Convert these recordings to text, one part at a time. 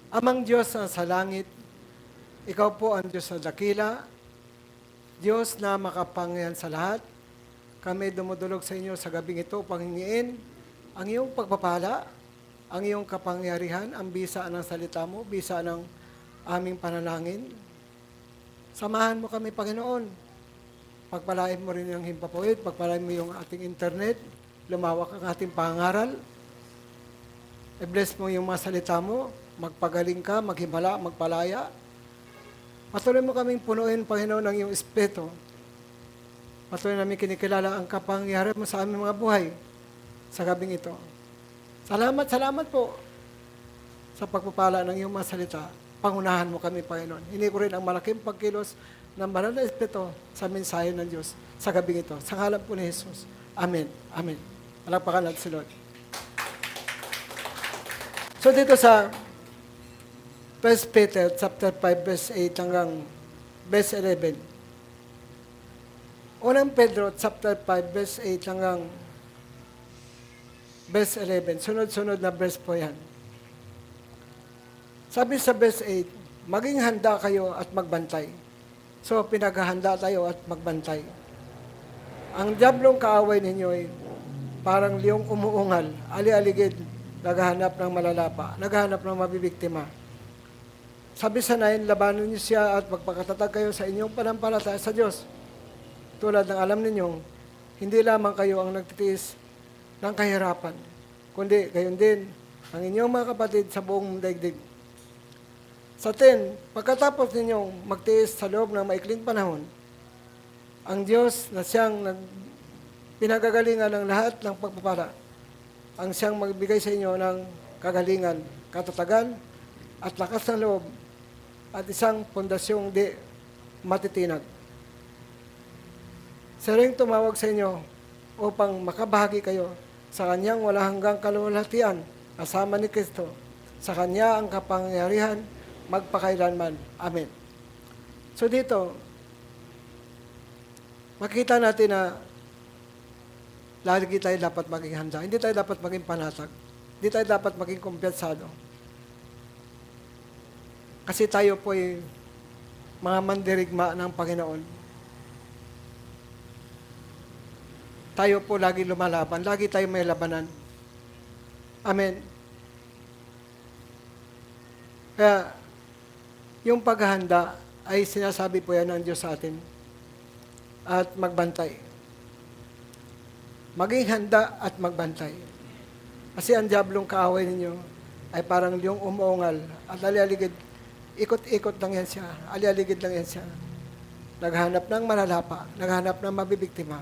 Amang Diyos na sa langit, ikaw po ang Diyos na dakila, Diyos na makapangyarihan sa lahat. Kami dumudulog sa inyo sa gabing ito, panghingiin ang iyong pagpapala, ang iyong kapangyarihan, ang bisa ng salita mo, bisa ng aming panalangin. Samahan mo kami, Panginoon. Pagpalain mo rin ang himpapawid, pagpalain mo yung ating internet, lumawak ang ating pangaral. I-bless mo yung mga salita mo, magpagaling ka, maghimala, magpalaya. Patuloy mo kaming punuin, Panginoon, ng iyong Espiritu. Patuloy namin kinikilala ang kapangyarihan mo sa aming mga buhay sa gabing ito. Salamat po sa pagpapala ng iyong mga salita. Pangunahan mo kami, Panginoon. Hindi ko rin ang malaking pagkilos ng banal na Espiritu sa mensahe ng Diyos sa gabing ito. Sa ngalan po ni Jesus. Amen. Amen. Palakpakan natin si Lord. So dito sa 1 Peter chapter 5 verse 8 hanggang verse 11. Unang Pedro chapter 5 verse 8 hanggang verse 11. Sunod-sunod na verse po yan. Sabi sa verse 8, maging handa kayo at magbantay. So pinaghahanda tayo at magbantay. Ang diablong kaaway ninyo ay parang liyong umuungal, ali-aligid, naghahanap ng malalapa, naghahanap ng mabibiktima. Sabi sa 9, labanan niyo siya at magpakatatag kayo sa inyong panampalataya sa Diyos. Tulad ng alam ninyong, hindi lamang kayo ang nagtitiis ng kahirapan, kundi gayon din ang inyong mga kapatid sa buong daigdig. Sa 10, pagkatapos ninyong magtiis sa loob ng maikling panahon, ang Diyos na siyang pinagagalingan ng lahat ng pagpapala, ang siyang magbigay sa inyo ng kagalingan, katatagan, at lakas ng loob, at isang pondasyong di matitinag. Siya ring tumawag sa inyo upang makabahagi kayo sa kanyang wala hanggang kaluwalhatian kasama ni Kristo. Sa kanya ang kapangyarihan magpakailanman. Amen. So dito, makita natin na lagi tayo dapat maging handa. Hindi tayo dapat maging panatag. Hindi tayo dapat maging kumpiyansado. Kasi tayo po ay mga mandirigma ng Panginoon. Tayo po lagi lumalaban. Lagi tayo may labanan. Amen. Kaya, yung paghahanda ay sinasabi po yan ng Diyos sa atin. At magbantay. Maging handa at magbantay. Kasi ang diablong kaaway ninyo ay parang yung umuungal at ali-aligid. Ikot-ikot lang yan siya. Ali-aligid lang yan siya. Naghanap ng malalapa. Naghanap ng mabibiktima.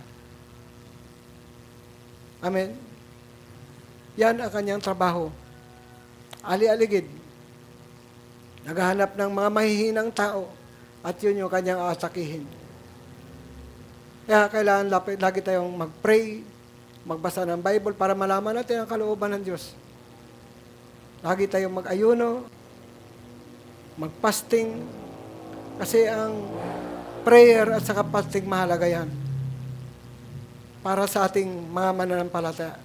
Amen. Yan ang kanyang trabaho. Ali-aligid. Naghahanap ng mga mahihinang tao at yun yung kanyang atakihin. Kaya kailangan lagi tayong mag-pray, magbasa ng Bible para malaman natin ang kalooban ng Diyos. Lagi tayong mag-ayuno, mag-fasting, kasi ang prayer at saka fasting mahalaga yan para sa ating mga mananampalataya.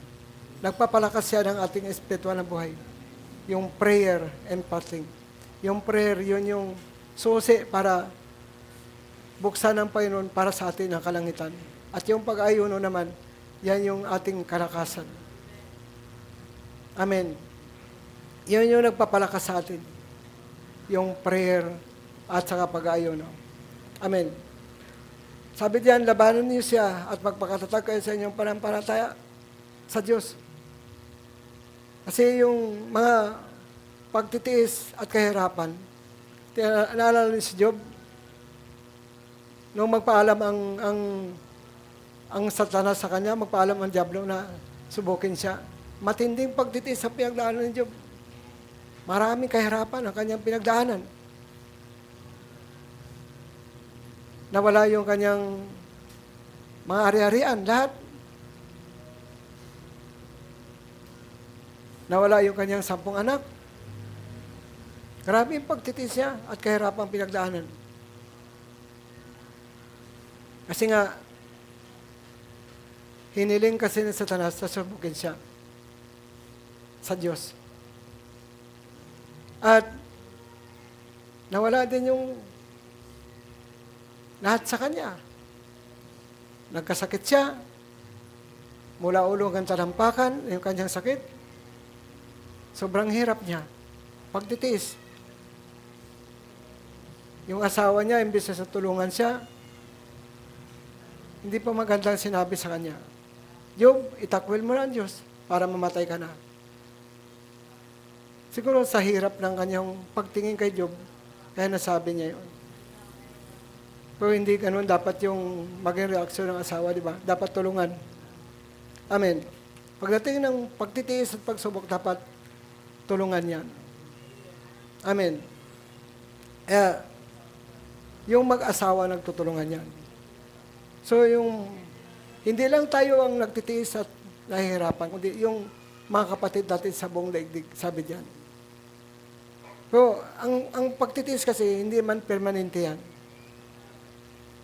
Nagpapalakas yan ng ating espiritual na buhay. Yung prayer and fasting. Yung prayer, yun yung susi para buksan ng Panginoon para sa atin ang kalangitan. At yung pag-ayuno naman, yan yung ating kalakasan. Amen. Yan yung nagpapalakas sa atin. Yung prayer at saka pag-ayuno. Amen. Sabi diyan, labanan niyo siya at magpakatatag kayo sa inyong panampalataya sa Diyos. Kasi yung mga pagtitiis at kahirapan, naalala niyo si Job, nung magpaalam ang Satanas sa kanya, magpaalam ang Diablo na subukin siya. Matinding pagtitiis sa pinagdaanan ni Job. Maraming kahirapan ang kanyang pinagdaanan. Nawala yung kanyang mga ari-arian, lahat. Nawala yung kanyang 10 anak. Grabe yung pagtitiis niya at kahirapang pinagdaanan. Kasi nga, hiniling kasi ng Satanas na subukin siya sa Diyos. At nawala din yung lahat sa kanya. Nagkasakit siya, mula ulo hanggang talampakan, yung kanyang sakit. Sobrang hirap niya. Pagtitiis. Yung asawa niya, imbis na tulungan siya, hindi pa magandang sinabi sa kanya, Job, itakwil mo na ang Diyos para mamatay ka na. Siguro sa hirap ng kanyang pagtingin kay Job, kaya nasabi niya yun. Pero hindi ganun dapat yung maging reaksyon ng asawa, di ba? Dapat tulungan. Amen. Pagdating ng pagtitiis at pagsubok, dapat tulungan yan. Amen. Yung mag-asawa nagtutulungan yan. So hindi lang tayo ang nagtitiis at nahihirapan, kundi yung mga kapatid natin sa buong daigdig, sabi diyan. Pero ang pagtitiis kasi, hindi man permanente yan.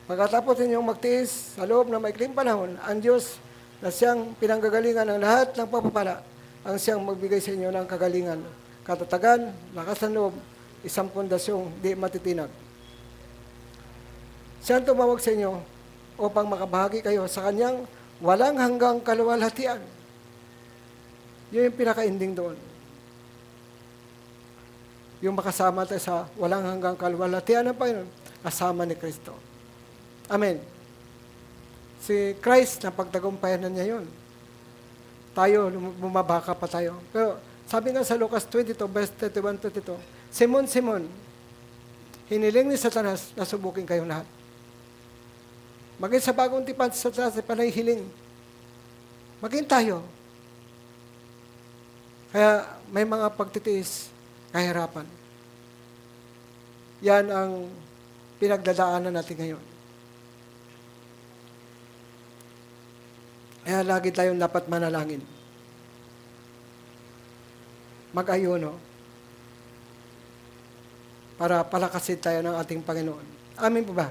Pagkatapos ninyong magtiis sa loob ng maikling panahon, ang Diyos na siyang pinanggagalingan ng lahat ng papapala, ang siyang magbigay sa inyo ng kagalingan, katatagan, lakas ng loob, isang pundasyong di matitinag. Siyang tumawag sa inyo upang makabahagi kayo sa kanyang walang hanggang kaluwalhatian. Yun yung pinaka-ending doon. Yung makasama tayo sa walang hanggang kaluwalhatian ng Panginoon, kasama ni Kristo. Amen. Si Christ, napagtagumpayan niya yun. Tayo, bumabaka pa tayo. Pero sabi nga sa Lucas 22, verse 31-32, Simon, Simon, hiniling ni Satanas na subukin kayong lahat. Maging sa bagong tipan sa Satanas ay panay hiling. Maging tayo. Kaya may mga pagtitiis, kahirapan. Yan ang pinagdadaanan natin ngayon. Kaya lagi tayong dapat manalangin. Mag-ayuno. Para palakasin tayo ng ating Panginoon. Amin po ba?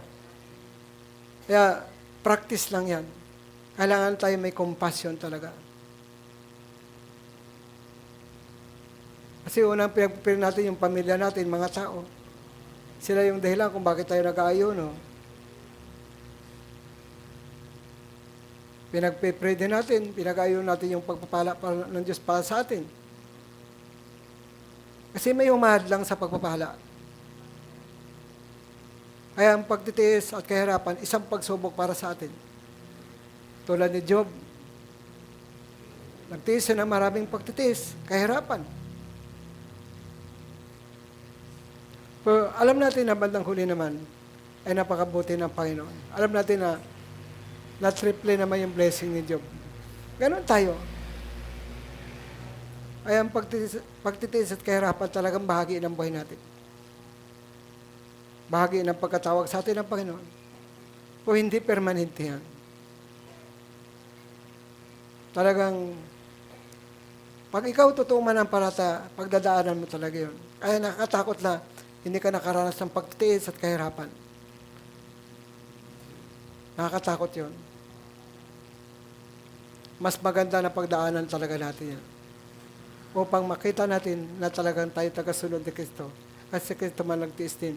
Kaya, practice lang yan. Kailangan tayo may compassion talaga. Kasi unang pinagpipili natin yung pamilya natin, mga tao. Sila yung dahilan kung bakit tayo nag-aayuno. Pinagpipray din natin, pinag-ayuno natin yung pagpapala ng Diyos para sa atin. Kasi may humahad lang sa pagpapala. Kaya ang pagtitiis at kahirapan, isang pagsubok para sa atin. Tulad ni Job, nagtiis siya ng maraming pagtitiis, kahirapan. Pero alam natin na bandang huli naman, ay napakabuti ng Panginoon. Alam natin na triple naman yung blessing ni Job. Ganon tayo. Ay ang pagtitiis at kahirapan talagang bahagi ng buhay natin. Bahagi ng pagkatawag sa atin ng Panginoon. O hindi permanente yan. Talagang, pag ikaw totoo manampalataya, pagdadaanan mo talaga yun. Kaya nakakatakot na hindi ka nakaranas ng pagtitiis at kahirapan. Nakakatakot yun. Mas maganda na pagdaanan talaga natin yan. Upang makita natin na talagang tayo tagasunod ni Kristo. Kasi Kristo man nagtiis din.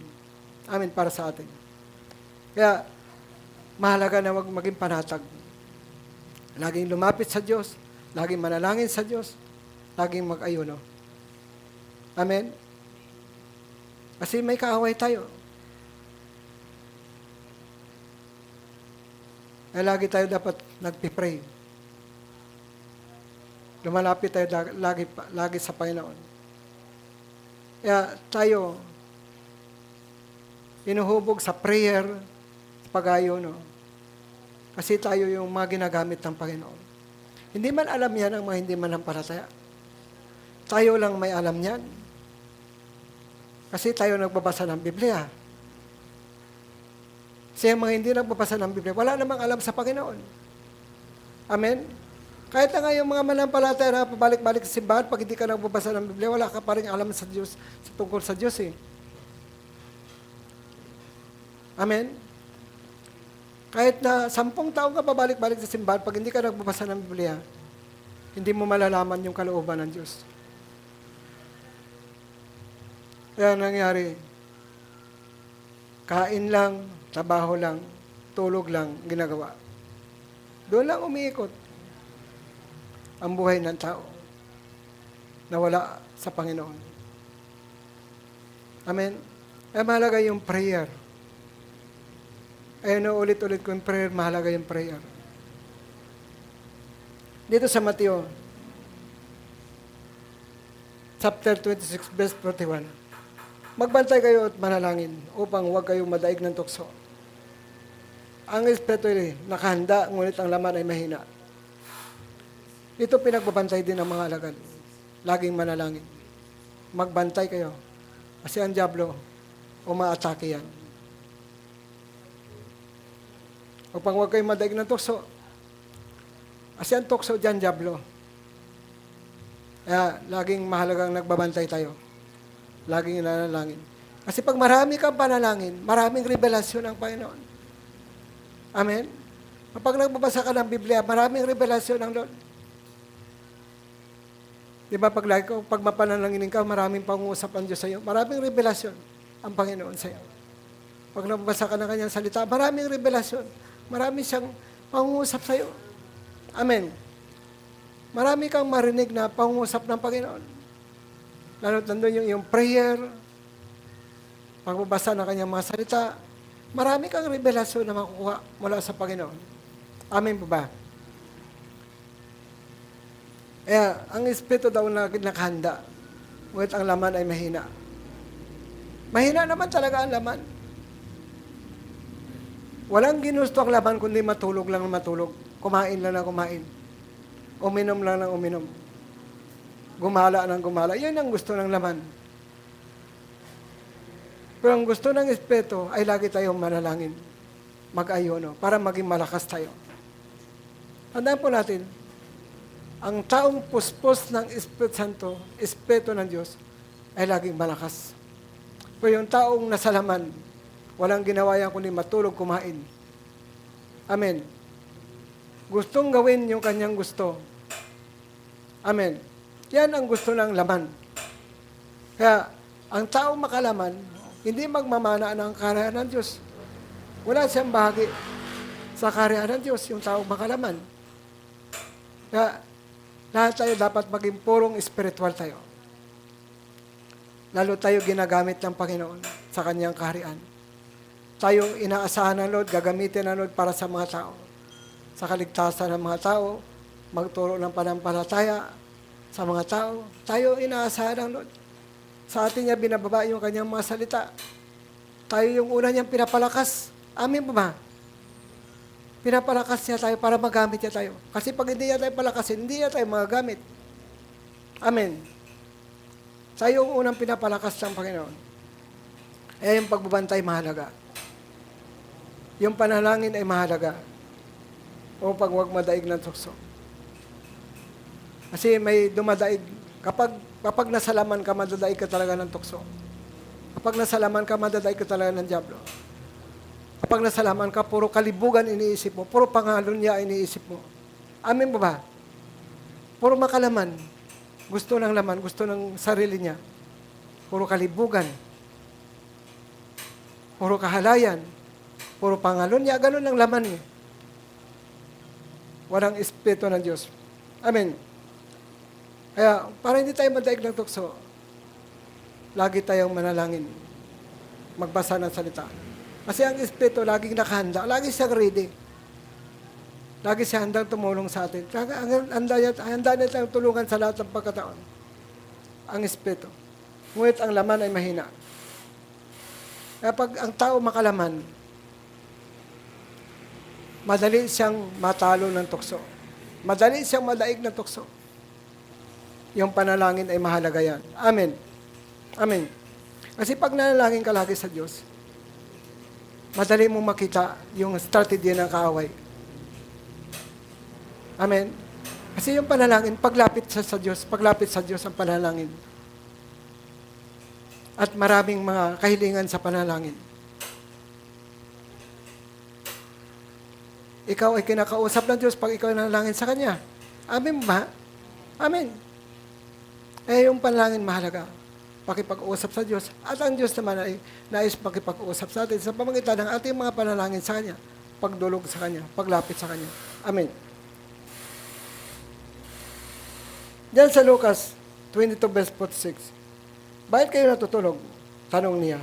Amin, para sa atin. Kaya, mahalaga na wag maging panatag. Laging lumapit sa Diyos, laging manalangin sa Diyos, laging mag-ayuno. Amen? Kasi may kaaway tayo. Kaya lagi tayo dapat nagpipray. Lumalapit tayo lagi sa Panginoon. Kaya tayo, inuhubog sa prayer, pag-ayuno. Kasi tayo yung mga ginagamit ng Panginoon. Hindi man alam yan ang mga hindi manampalataya. Tayo lang may alam yan. Kasi tayo nagbabasa ng Biblia. Kasi ang mga hindi nagbabasa ng Biblia, wala namang alam sa Panginoon. Amen? Kahit na nga yung mga manampalataya na pabalik-balik sa simbahan, pag hindi ka nagbabasa ng Biblia, wala ka pa rin alam sa Diyos, sa tungkol sa Diyos eh. Amen? Kahit na 10 taon ka pabalik-balik sa simbahan, pag hindi ka nagbabasa ng Biblia, hindi mo malalaman yung kalooban ng Diyos. Kaya nangyari, Kain lang, trabaho lang, tulog lang, ginagawa. Doon lang umiikot ang buhay ng tao na wala sa Panginoon. Amen? Ay mahalaga yung prayer. Ayun, ulit-ulit ko yung prayer, mahalaga yung prayer. Dito sa Mateo, chapter 26, verse 41. Magbantay kayo at manalangin upang huwag kayong madaig ng tukso. Ang espiritu ay nakahanda, ngunit ang laman ay mahina. Ito pinagbabantay din ng mga alagad. Laging manalangin. Magbantay kayo. Kasi ang diablo, umaatake yan. Upang huwag kayong madaig ng tukso. Kasi ang tukso dyan, diablo. Kaya, laging mahalagang nagbabantay tayo. Laging nanalangin. Kasi pag marami kang panalangin, maraming revelasyon ang Panginoon. Amen? Kapag nagbabasa ka ng Biblia, maraming revelasyon ang Lord. Di ba pag mapanalanginin ka, maraming pangungusap ang Diyos sa iyo. Maraming revelasyon ang Panginoon sa iyo. Pag nagbabasa ka ng kanyang salita, maraming revelasyon. Marami siyang pangungusap sa iyo. Amen. Marami kang marinig na pangungusap ng Panginoon. Lalo't nandun yung prayer, pagbabasa ng kanyang mga salita, marami kang revelasyon na makukuha mula sa Panginoon. Amen po ba? Ang Espiritu daw na nakahanda, ngunit ang laman ay mahina. Mahina naman talaga ang laman. Walang ginusto ang laman kundi matulog lang na matulog. Kumain lang na kumain. Uminom lang ng uminom. Gumala ng gumala. Yan ang gusto ng laman. Pero ang gusto ng Espiritu ay lagi tayong manalangin. Mag-ayono para maging malakas tayo. Tandaan po natin, ang taong puspos ng Espiritu Santo, Espiritu ng Diyos, ay laging malakas. Pero yung taong nasa laman, walang ginawa yan kundi matulog, kumain. Amen. Gustong gawin yung kanyang gusto. Amen. Yan ang gusto ng laman. Kaya, ang taong makalaman, hindi magmamana ng kaharian ng Diyos. Wala siyang bahagi sa kaharian ng Diyos, yung taong makalaman. Kaya, lahat tayo dapat maging purong espiritual tayo. Lalo tayo ginagamit ng Panginoon sa kanyang kaharian. Tayo inaasahan ng Lord, gagamitin ng Lord para sa mga tao. Sa kaligtasan ng mga tao, magturo ng panampalataya sa mga tao. Tayo inaasahan ng Lord. Sa atin niya binababa yung kanyang mga salita. Tayo yung una niyang pinapalakas. Amin po ba? Pinapalakas niya tayo para magamit niya tayo. Kasi pag hindi niya tayo palakasin, hindi niya tayo magagamit. Amen. Tayo yung unang pinapalakas ng Panginoon. Yung pagbabantay mahalaga. Yung panalangin ay mahalaga. O pag huwag madaig ng tukso. Kasi may dumadaig. Kapag nasalaman ka, madadaig ka talaga ng tukso. Kapag nasalaman ka, madadaig ka talaga ng diablo. Kapag nasalaman ka, puro kalibugan iniisip mo, puro pangalon niya iniisip mo. Amin ba ba? Puro makalaman. Gusto ng laman, gusto ng sarili niya. Puro kalibugan. Puro kahalayan. Puro pangalon niya, ganun ang laman niya. Walang Espiritu ng Diyos. Amen. Kaya, para hindi tayo madaig ng tukso, lagi tayong manalangin. Magbasa ng salita. Kasi ang Espiritu laging nakahanda, lagi siyang ready. Lagi siya handang tumulong sa atin. Handa niya tayong tulungan sa lahat ng pagkataon. Ang Espiritu. Ngunit ang laman ay mahina. Kaya pag ang tao makalaman, madali siyang matalo ng tukso. Madali siyang madaig ng tukso. Yung panalangin ay mahalaga yan. Amen. Amen. Kasi pag nanalangin ka lagi sa Diyos, madali mong makita yung strategy ng kaaway. Amen? Kasi yung panalangin, paglapit sa Diyos ang panalangin. At maraming mga kahilingan sa panalangin. Ikaw ay kinakausap ng Diyos pag ikaw ay nanalangin sa Kanya. Amen ba? Amen. Yung panalangin mahalaga. pakipag-usap sa Diyos at ang Diyos naman ay nais makipag-usap sa atin sa pamamagitan ng ating mga panalangin sa Kanya, pagdulog sa Kanya, paglapit sa Kanya. Amen. Diyan sa Lucas 22 verse 46, bakit kayo natutulog? Tanong niya.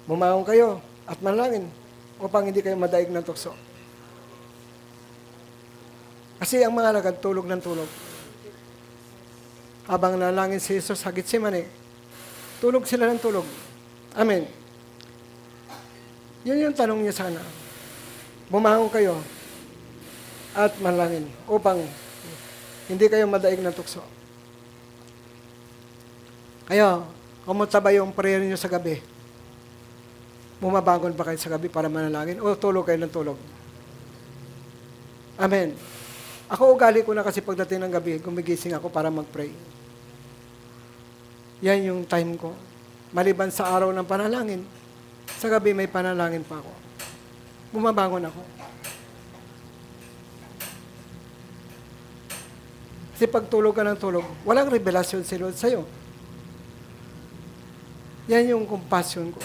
Bumangon kayo at manalangin upang hindi kayo madaig ng tukso. Kasi ang mga alagad tulog ng tulog. Habang nalangin si Jesus sa Getsemane, tulog sila ng tulog. Amen. Yun yung tanong niya sana. Bumangon kayo at manalangin upang hindi kayo madaig ng tukso. Kayo, kumusta ba yung prayer niyo sa gabi? Bumabangon ba kayo sa gabi para manalangin o tulog kayo ng tulog? Amen. Ako ugali ko na kasi pagdating ng gabi, gumigising ako para mag-pray. Yan yung time ko. Maliban sa araw ng panalangin, sa gabi may panalangin pa ako. Bumabangon ako. Kasi pag tulog ka ng tulog, walang revelasyon si Lord sa'yo. Yan yung compassion ko.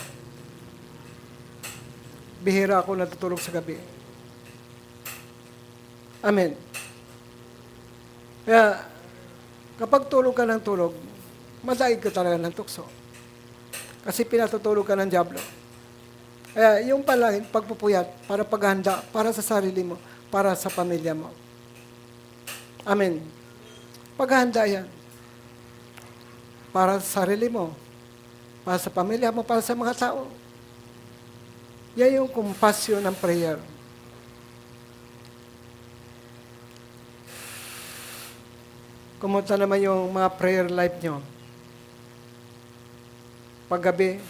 Bihira ako natutulog sa gabi. Amen. Kaya, kapag tulog ka ng tulog, madaig ka talaga ng tukso. Kasi pinatutulog ka ng dyablo. Kaya, yung palangin, pagpupuyat, para paghanda, para sa sarili mo, para sa pamilya mo. Amen. Paghahanda yan. Para sa sarili mo, para sa pamilya mo, para sa mga tao. Yan yung compassion ng prayer. Kumusta naman yung mga prayer life nyo? Paggabi,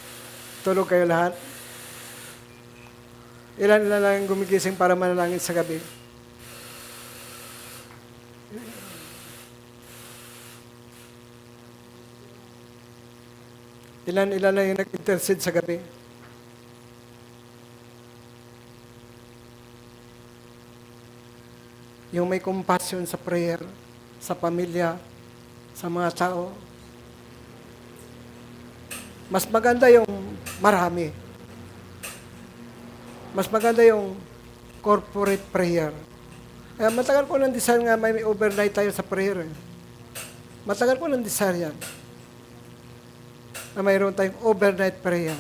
tulog kayo lahat? Ilan lang gumigising para manalangin sa gabi? Ilan lang yung nag-intercede sa gabi? Yung may compassion sa prayer, sa pamilya, sa mga tao. Mas maganda yung marami. Mas maganda yung corporate prayer. Kaya matagal ko ng desire nga may overnight tayo sa prayer. Matagal ko ng desire yan. Na mayroon tayong overnight prayer.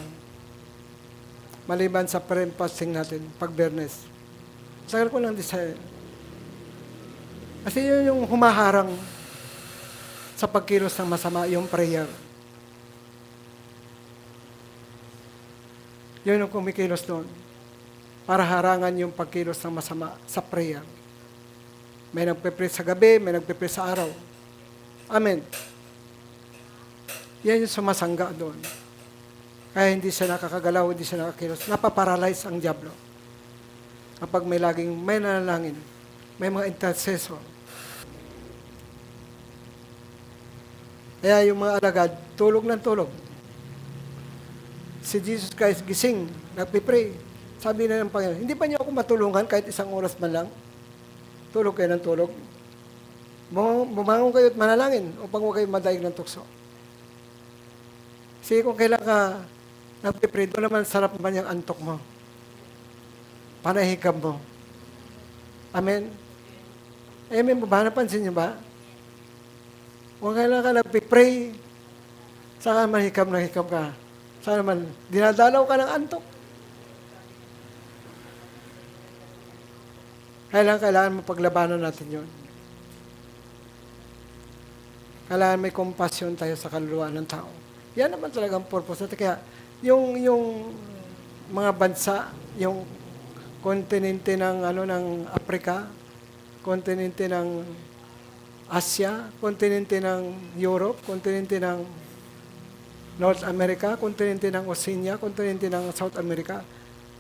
Maliban sa prayer and fasting natin, pag Bernes. Matagal ko ng desire. Kasi yun yung humaharang sa pagkilos ng masama, yung prayer. Yun yung kumikilos doon. Para harangan yung pagkilos ng masama sa prayer. May nagpe-pray sa gabi, may nagpe-pray sa araw. Amen. Yan yung sumasangga doon. Kaya hindi siya nakakagalaw, hindi siya nakakilos. Napaparalyze ang diablo. Kapag may laging may nanalangin, may mga intercessor. Kaya yung mga alagad, tulog ng tulog. Si Jesus Christ gising, nagpipray. Sabi na ng Panginoon, hindi pa niyo ako matulungan kahit isang oras man lang? Tulog kayo ng tulog. Bumangon kayo at manalangin upang huwag kayo madaig ng tukso. Kasi kung kailan ka nagpipray, doon naman sarap naman yung antok mo. Panahikam mo. Amen? Amen ba? Napansin niyo ba? Kung kailan ka nagpipray, saka man hikam ka. Saka naman, dinadalaw ka ng antok. Kailangan mo paglabanan natin yun. Kailangan may compassion tayo sa kaluluwa ng tao. Yan naman talagang purpose natin. Kaya, yung mga bansa, yung kontinente ng Africa, kontinente ng Asia, kontinente ng Europe, kontinente ng North America, kontinente ng Oceania, kontinente ng South America.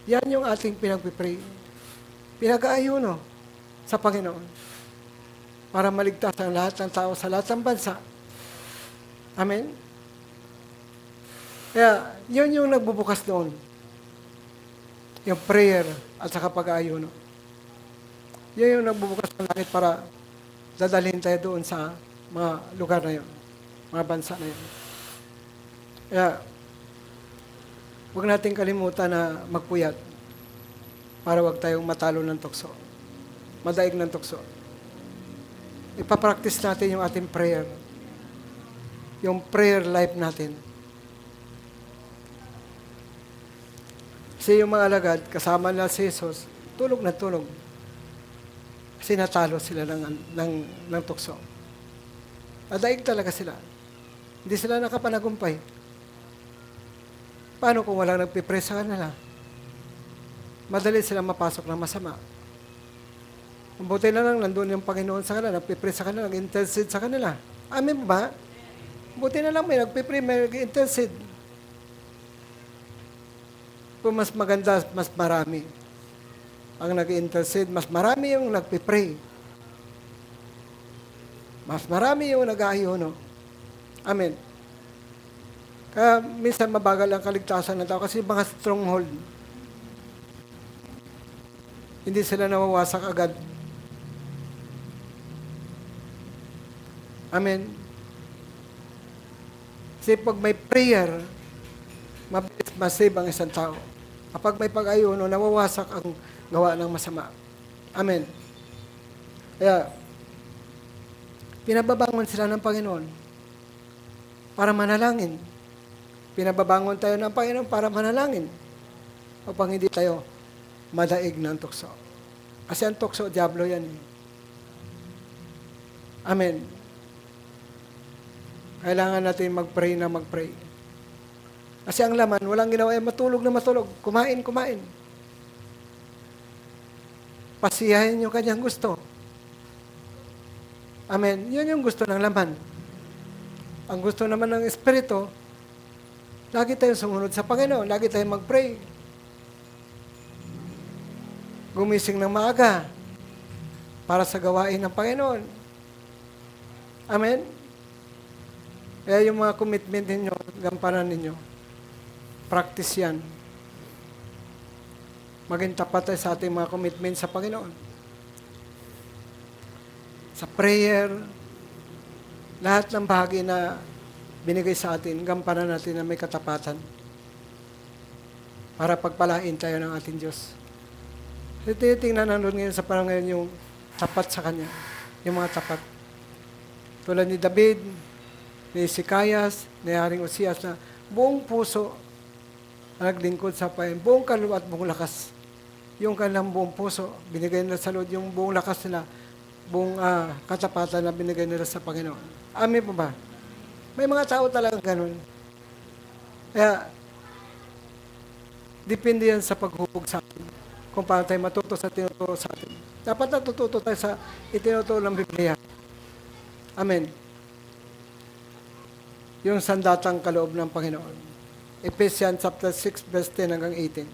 Yan yung ating pinagpipray. Pinag-aayuno sa Panginoon para maligtas ang lahat ng tao sa lahat ng bansa. Amen? Kaya, yun yung nagbubukas doon. Yung prayer at saka pag-aayuno. Yun yung nagbubukas ng langit para dadalhin tayo doon sa mga lugar na yun, mga bansa na yun. Kaya, huwag natin kalimutan na magpuyat para huwag tayong matalo ng tukso. Madaig ng tukso. Ipapractice natin yung ating prayer. Yung prayer life natin. Kasi yung mga alagad, kasama na si Jesus, tulog na tulog. Kasi natalo sila ng tukso. Madaig talaga sila. Hindi sila nakapanagumpay. Paano kung walang nagpipray sa kanila? Madali silang mapasok ng masama. Mabuti na lang, nandun yung Panginoon sa kanila, nagpipray sa kanila, nag-intercede sa kanila. Amin ba? Buti na lang may nagpipray, may nag-intercede. Kung mas maganda, mas marami. Ang nag-intercede, mas marami yung nagpipray. Mas marami yung nag-aayuno. Amen. Kaya minsan mabagal ang kaligtasan ng tao kasi mga stronghold. Hindi sila nawawasak agad. Amen. Kasi pag may prayer, mabilis masave ang isang tao. Kapag may pag-ayuno, nawawasak ang gawa ng masama. Amen. Kaya, pinababangon sila ng Panginoon para manalangin. Pinababangon tayo ng Panginoon para manalangin upang hindi tayo madaig ng tukso. Kasi ang tukso, diablo yan. Amen. Kailangan natin mag-pray na mag-pray. Kasi ang laman, walang ginawa, matulog na matulog. Kumain. Pasiyahin yung kanyang gusto. Amen. Yun yung gusto ng laman. Ang gusto naman ng Espiritu, lagi tayong sumunod sa Panginoon. Lagi tayong mag-pray. Gumising ng maaga para sa gawain ng Panginoon. Amen? Kaya yung mga commitment ninyo, gampanan ninyo, practice yan. Maging tapat tayo sa ating mga commitment sa Panginoon. Sa prayer, lahat ng bahagi na binigay sa atin, gampanan natin na may katapatan para pagpalain tayo ng ating Diyos. Tinitingnan natin ngayon sa parang ngayon yung tapat sa Kanya. Yung mga tapat. Tulad ni David, ni Sikayas, ni Haring Osias na buong puso naglingkod sa Panginoon. Buong kaluluwa at buong lakas. Yung kanilang buong puso, binigay nila sa Lord. Yung buong lakas nila, buong katapatan na binigay nila sa Panginoon. Amen po ba? May mga tao talagang ganun. Kaya, depende yan sa paghubog sa atin. Kung paano tayo matuto sa tinuturo sa atin. Dapat natututo tayo sa itinuturo ng Biblia. Amen. Yung sandatang kaloob ng Panginoon. Ephesians chapter 6, verse 10 hanggang 18.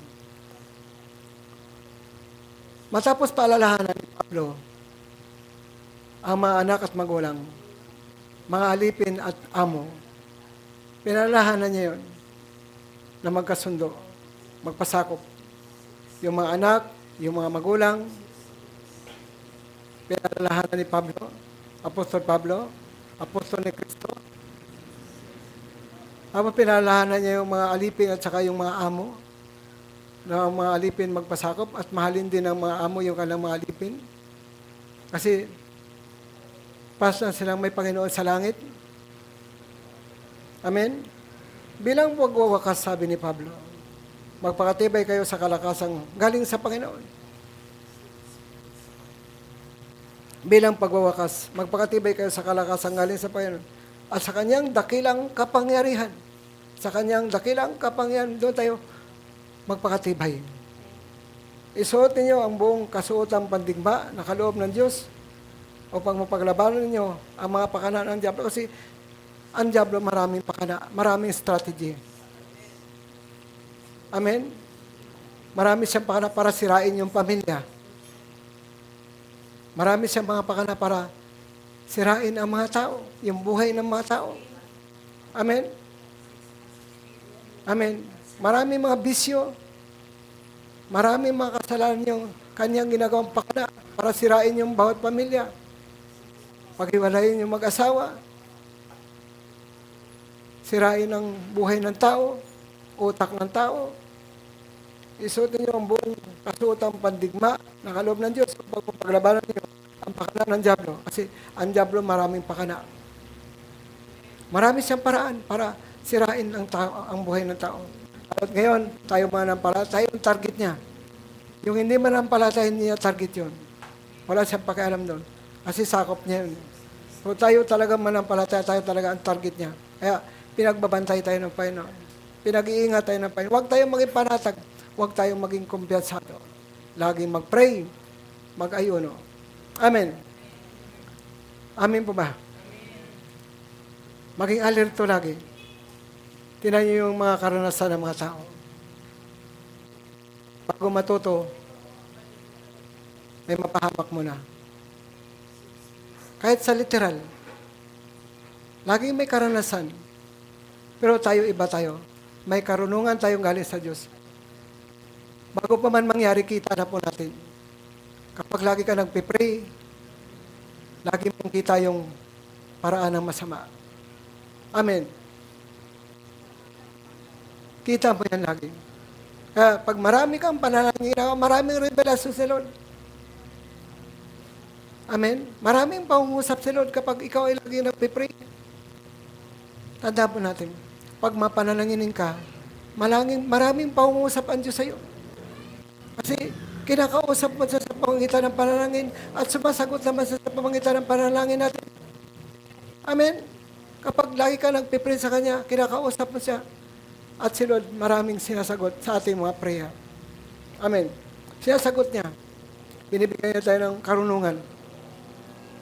Matapos paalalahanan ni Pablo, ang mga anak at magulang, mga alipin at amo, pinalalahanan niya yun na magkasundo, magpasakop. Yung mga anak, yung mga magulang, pinalalahanan ni Pablo, Apostol Pablo, Apostol ni Cristo. Tapos pinalalahanan niya yung mga alipin at saka yung mga amo, na mga alipin magpasakop at mahalin din ng mga amo yung kanilang mga alipin. Kasi pas na silang may Panginoon sa langit. Amen? Bilang pagwawakas, sabi ni Pablo, magpakatibay kayo sa kalakasang galing sa Panginoon. Bilang pagwawakas, magpakatibay kayo sa kalakasang galing sa Panginoon. At sa kanyang dakilang kapangyarihan. Sa kanyang dakilang kapangyarihan, doon tayo magpakatibay. Isuot ninyo ang buong kasuotang pandigma na kaloob ng Diyos upang mapaglabanan ninyo ang mga pakana ng Diablo. Kasi ang Diablo maraming pakana, maraming strategy. Amen? Marami siyang pakana para sirain yung pamilya. Marami siyang mga pakana para sirain ang mga tao, yung buhay ng mga tao. Amen? Amen? Maraming mga bisyo, maraming mga kasalanan yung kanyang ginagawang pakana para sirain yung bawat pamilya. Paghiwalayin yung mag-asawa. sirain ang buhay ng tao, utak ng tao. Isuotin niyo ang buong kasuotang pandigma na kaloob ng Diyos upang paglabanan niyo ang pakana ng Diablo. Kasi ang Diablo maraming pakana. Marami siyang paraan para sirain ang tao, ang buhay ng tao. At ngayon, tayo manampalataya, tayo ang target niya. Yung hindi manampalataya, hindi niya target yun. Wala siyang pakialam doon. Kasi sakop niya yun. So tayo talaga manampalataya, tayo talaga ang target niya. Kaya pinagbabantay tayo ng Panginoon. Pinag-iingat tayo ng Panginoon. Huwag tayong maging panatag. Huwag tayong maging kumpiyansado. Laging mag-pray, mag-ayuno. Amen. Amen po ba? Maging alerto lagi. Tingnan niyo yung mga karanasan ng mga tao. Bago matuto, may mapahamak muna. Kahit sa literal, laging may karanasan. Pero tayo, iba tayo. May karunungan tayong galing sa Diyos. Bago pa man mangyari, kita na po natin. Kapag lagi ka nagpipray, lagi mong kita yung paraan ng masama. Amen. Kita mo yan lagi. Kaya pag marami kang panalangin, maraming revelasyon sa Lord. Amen. Maraming pangungusap sa Lord kapag ikaw ay lagi nagpipray. Tanda po natin, pag mapanalanginin ka, maraming pangungusap ang Diyos sa iyo. Kasi kinakausap mo siya sa pamamagitan ng panalangin at sumasagot naman siya sa pamamagitan ng panalangin natin. Amen. Kapag lagi ka nagpipray sa Kanya, kinakausap mo siya. At si Lord maraming sinasagot sa ating mga prayer. Amen. Sinasagot niya. Binibigyan niya tayo ng karunungan.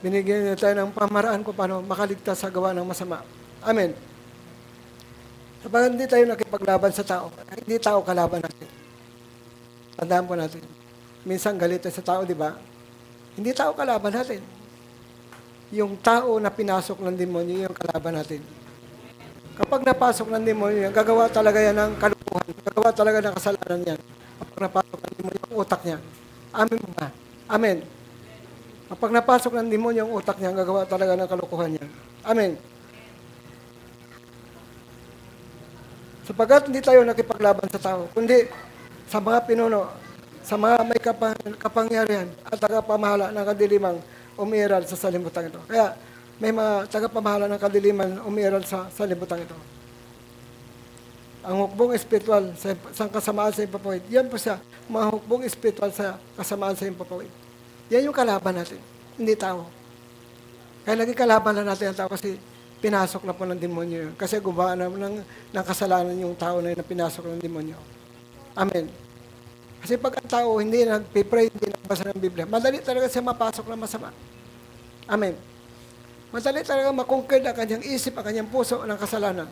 Binigyan niya tayo ng pamaraan kung paano makaligtas sa gawa ng masama. Amen. Kapag hindi tayo nakipaglaban sa tao, hindi tao kalaban natin. Tandaan po natin. Minsan galit tayo sa tao, di ba? Hindi tao kalaban natin. Yung tao na pinasok ng demonyo, yung kalaban natin. Kapag napasok ng demonyo, gagawa talaga yan ng kalukuhan. Gagawa talaga ng kasalanan yan. Kapag napasok ng demonyo, yung utak niya. Amen ba? Amen. Kapag napasok ng demonyo, yung utak niya, gagawa talaga ng kalukuhan yan. Amen. Sapagat hindi tayo nakipaglaban sa tao, kundi sa mga pinuno, sa mga may kapangyarihan at tagapamahala ng kadilimang umiiral sa salimutan ito. Kaya may mga tagapamahala ng kadiliman umiiral sa salimutan ito. Ang hukbong espiritual sa kasamaan sa impapawid, yan po siya, mga hukbong espiritual sa kasamaan sa impapawid. Yan yung kalaban natin, hindi tao. Kaya naging kalaban na natin ang tao kasi pinasok na po ng demonyo yun. Kasi gumawa na ng kasalanan yung tao na yun na pinasok ng demonyo. Amen. Kasi pag ang tao hindi nagpipray, hindi nagbasa ng Biblia, madali talaga siya mapasok ng masama. Amen. Madali talaga makungkid ang kanyang isip, ang kanyang puso ng kasalanan.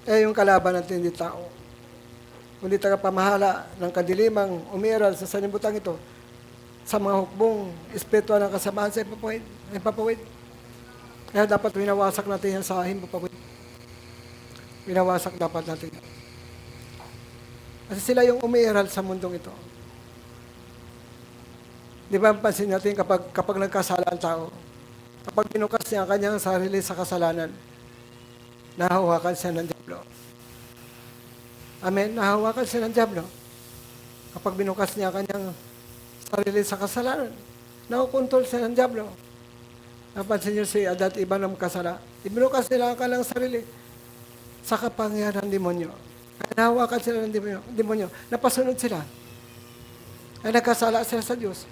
Yung kalaban natin hindi tao. Kundi tagapamahala ng kadilimang umiiral sa sanlibutan ito sa mga hukbong espiritual ng kasamaan sa impapawid. Kaya dapat winawasak natin yan sa himpapawid. Winawasak dapat natin yan. Kasi sila yung umiiral sa mundong ito. Di ba pansin natin kapag nagkasala ang tao, kapag binukas niya ang kanyang sarili sa kasalanan, nahawakan siya ng Diablo. Amen? Nahawakan siya ng Diablo. Kapag binukas niya ang kanyang sarili sa kasalanan, nakukontrol siya ng Diablo. Napansin niyo si Adat iba ng kasala. Ibinukas nila ang kanilang sarili sa kapangyarihan ng demonyo. Kaya nahawakan sila ng demonyo. Napasunod sila. Kaya nagkasala sila sa Diyos.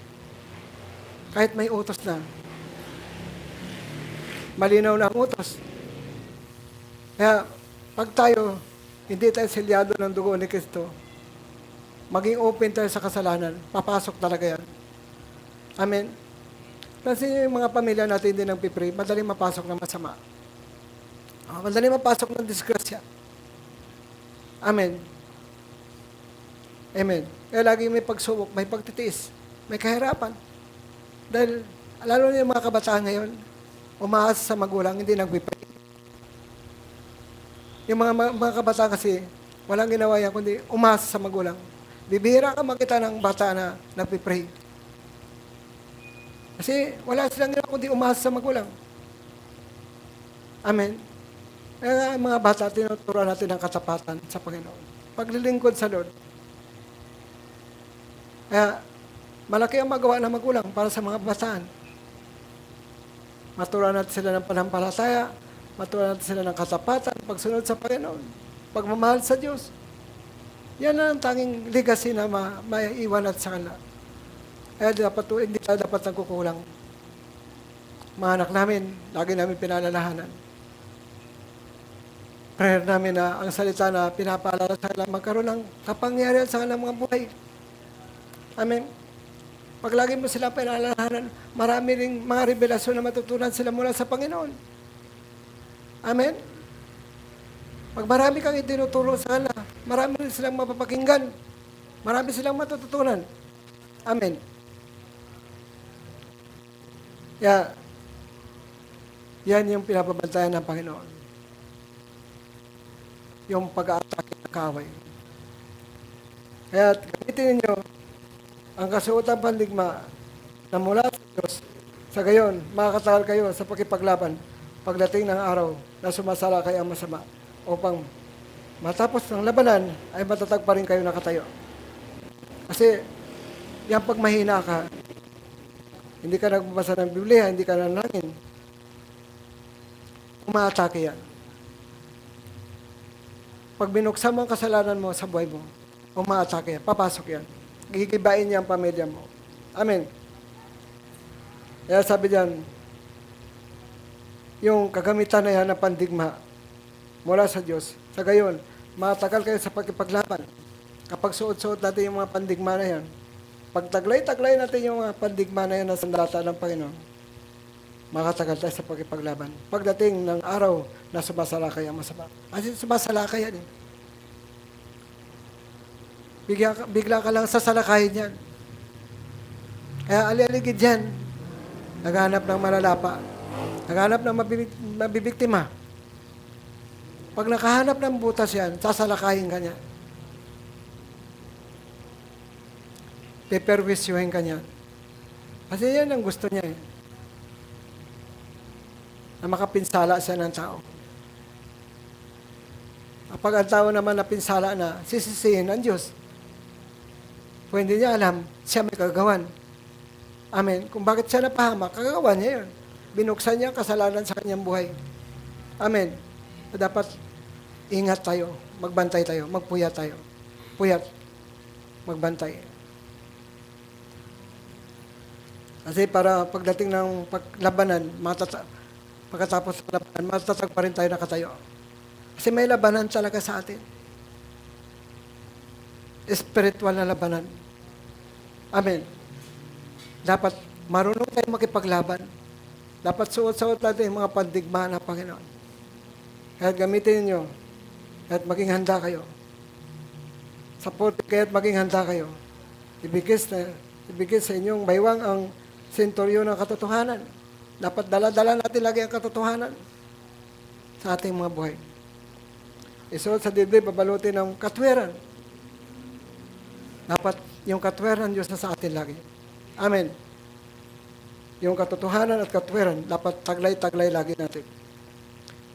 Kahit may utos na. Malinaw na ang utos. Kaya, pag tayo, hindi tayo selyado ng dugo ni Kristo, maging open tayo sa kasalanan, papasok talaga yan. Amen? Kasi yung mga pamilya natin hindi nagpipray, madaling mapasok ng masama. Madaling mapasok ng disgrasya. Amen? Amen. Kaya lagi may pagsubok, may pagtitiis, may kahirapan. Dahil, lalo na yung mga kabataan ngayon, umaasa sa magulang, hindi nagpipray. Yung mga kabataan kasi, walang ginawa yan, kundi umaasa sa magulang. Bibihira ka makita ng bata na nagpipray. Kasi wala silang ginawa kundi umasa sa magulang. Amen. Kaya nga, mga bata, tinuturuan natin ang katapatan sa Panginoon. Paglilingkod sa Lord. Kaya, malaki ang magawa ng magulang para sa mga bataan. Maturuan natin sila ng panampalataya, maturuan natin sila ng katapatan, pagsunod sa Panginoon, pagmamahal sa Diyos. Yan ang tanging legacy na maiiwan natin sa kanila. Kaya hindi tayo dapat nagkukulang. Mga anak namin, lagi namin pinalalahanan. Prayer namin na ang salita na pinapaalala sa kanila magkaroon ng kapangyarihan sa kanilang mga buhay. Amen. Pag lagi mo sila pinalalahanan, marami ring mga revelasyon na matutunan sila mula sa Panginoon. Amen. Pag marami kang itinuturo sa kanila, marami rin silang mapapakinggan. Marami silang matututunan. Amen. Yan yung pinapabantayan ng Panginoon. Yung pag-aatake ng kaaway. Kaya gamitin ninyo ang kasuotang pandigma na mula sa Diyos. Sa gayon, makakatagal kayo sa pakipaglaban pagdating ng araw na sumasala kayo ang masama upang matapos ng labanan ay matatag pa rin kayo nakatayo. Kasi yan pag mahina ka, hindi ka nagbabasa ng Biblia, hindi ka nanalangin, umaatake yan. Pag binuksan mo ang kasalanan mo sa buhay mo, umaatake yan, papasok yan. Gigibain niya ang pamilya mo. Amen. Kaya sabi diyan, yung kagamitan na yan ng pandigma mula sa Diyos, sa gayon, matagal kayo sa pagkipaglaban. Kapag suot-suot natin yung mga pandigma na yan, pag taglay-taglay natin yung mga pandigma na yan na sandata ng Panginoon, makatagal tayo sa pagkipaglaban. Pagdating ng araw na sumasalakay ang masama. Kasi sumasalakay yan eh. Bigla ka lang sasalakayin yan. Kaya ali-aligid yan. Naghanap ng malalapa. Naghanap ng mabibiktima. Pag nakahanap ng butas yan, sasalakayin ka niya. Peperwisyuhin ka niya. Kasi yan ang gusto niya eh. Na makapinsala siya ng tao. Kapag ang tao naman napinsala na, sisisihin ng Diyos. Kung hindi niya alam, siya may kagawan. Amen. Kung bakit siya napahamak, kagawan niya yun. Binuksan niya ang kasalanan sa kanyang buhay. Amen. Dapat ingat tayo, magbantay tayo, magpuyat tayo. Puyat, magbantay. Kasi para pagdating ng paglabanan, pagkatapos ng labanan, matatag pa rin tayo nakatayo. Kasi may labanan talaga sa atin. Spiritual na labanan. Amen. Dapat marunong tayo makipaglaban. Dapat suot-suot natin yung mga pandigma ng Panginoon. Kaya gamitin niyo. Kaya maging handa kayo. Kaya maging handa kayo. Ibigis sa inyong baywang ang senturyo ng katotohanan. Dapat dala-dala natin lagi ang katotohanan sa ating mga buhay. Isuot sa dibdib, babalutin ng katwiran. Dapat yung katwiran ng Diyos na sa atin lagi. Amen. Yung katotohanan at katwiran, dapat taglay-taglay lagi natin.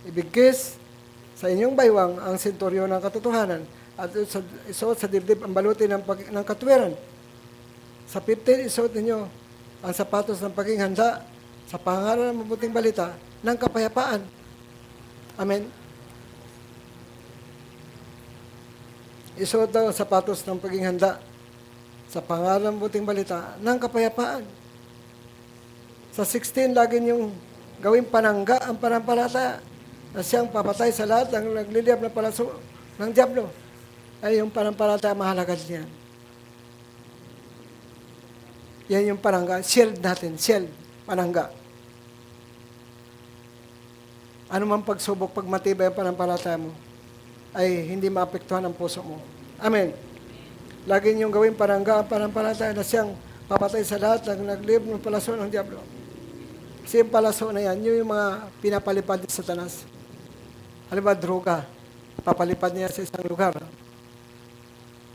Ibigis sa inyong baywang ang senturyo ng katotohanan at isuot sa dibdib ang balutin ng katwiran. Sa 15, isuot ninyo ang sapatos ng paging handa sa pangaral ng mabuting balita ng kapayapaan. Amen. Isuot daw ang sapatos ng paging handa sa pangaral ng mabuting balita ng kapayapaan. Sa 16, lagi niyong gawing panangga ang panampalataya na siyang papatay sa lahat ng nagliliyab na palaso ng Diablo. Ay yung panampalataya mahalaga niyan. Yan yung panangga. Shield natin. Shield. Panangga. Ano man pagsubok, pag matibay ang panampalataya mo, ay hindi maapektuhan ang puso mo. Amen. Lagi niyong gawing panangga ang panampalataya na siyang papatay sa lahat ng nagliliyab ng palaso ng Diablo. Kasi yung palaso na yan, yun yung mga pinapalipad ni Satanas. Halimbawa, droga. Papalipad niya sa isang lugar.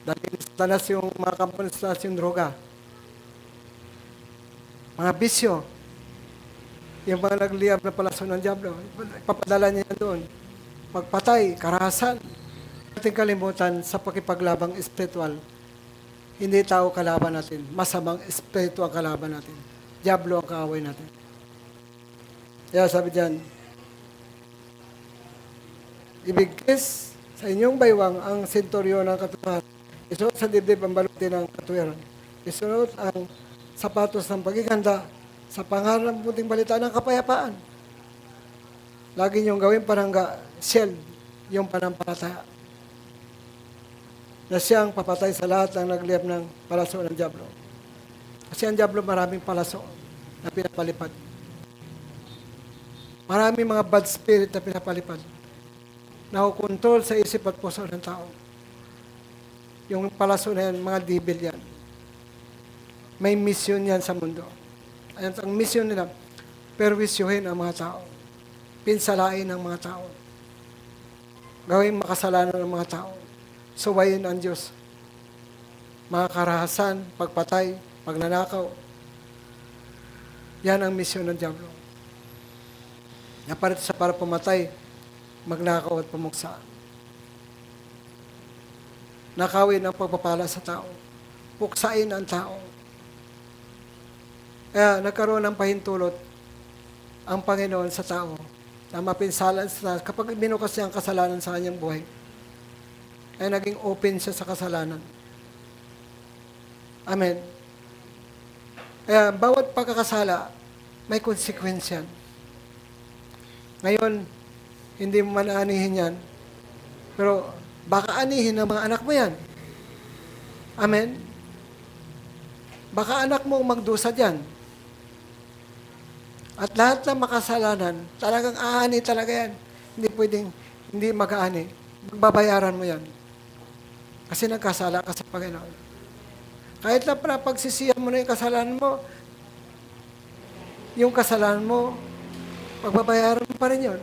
Dahil ni Satanas yung mga kampo ni Satanas yung droga. mga bisyo, yung mga nagliyab na palaso ng Diablo, ipapadala niya doon. Pagpatay, karahasan. Ating kalimutan sa pakipaglabang espiritual, hindi tao kalaban natin, masamang espiritu ang kalaban natin. Diablo ang kaaway natin. Kaya sabi diyan, ibigkis sa inyong baywang ang senturyo ng katuwiran. Isuot sa dibdib ang baluti ng katuwiran. Isuot ang sapatos ng pagiganda sa pangalan ng puting balita ng kapayapaan. Lagi niyong gawin parangga, shield, yung panampalataya. Na siyang papatay sa lahat ng nagliyab ng palaso ng Diablo. Kasi ang Diablo maraming palaso na pinapalipad. Maraming mga bad spirit na pinapalipad. Nakukontrol sa isip at puso ng tao. Yung palaso na yan, mga devil yan. May mission yan sa mundo. Ayan, ang mission nila, perwisyuhin ang mga tao. Pinsalain ang mga tao. Gawing makasalanan ng mga tao. Suwayin ang Diyos. Mga karahasan, pagpatay, pagnanakaw. Yan ang mission ng Diablo. Naparito sa para pumatay, magnakaw at pumuksa. Nakawin ang pagpapala sa tao. Puksain ang tao. Kaya nagkaroon ng pahintulot ang Panginoon sa tao na mapinsalan sa tao. Kapag binukas niya ang kasalanan sa kanyang buhay, ay naging open siya sa kasalanan. Amen. Kaya bawat pagkakasala, may konsekwensyan. Ngayon, hindi mo man aanihin yan, pero baka anihin ng mga anak mo yan. Amen? Baka anak mo magdusa dyan. At lahat ng makasalanan, talagang aani talaga yan. Hindi pwedeng, hindi mag-aani. Babayaran mo yan. Kasi nagkasala ka sa Panginoon. Kahit na pagsisihan mo na yung kasalanan mo, pagbabayaran mo pa rin yun.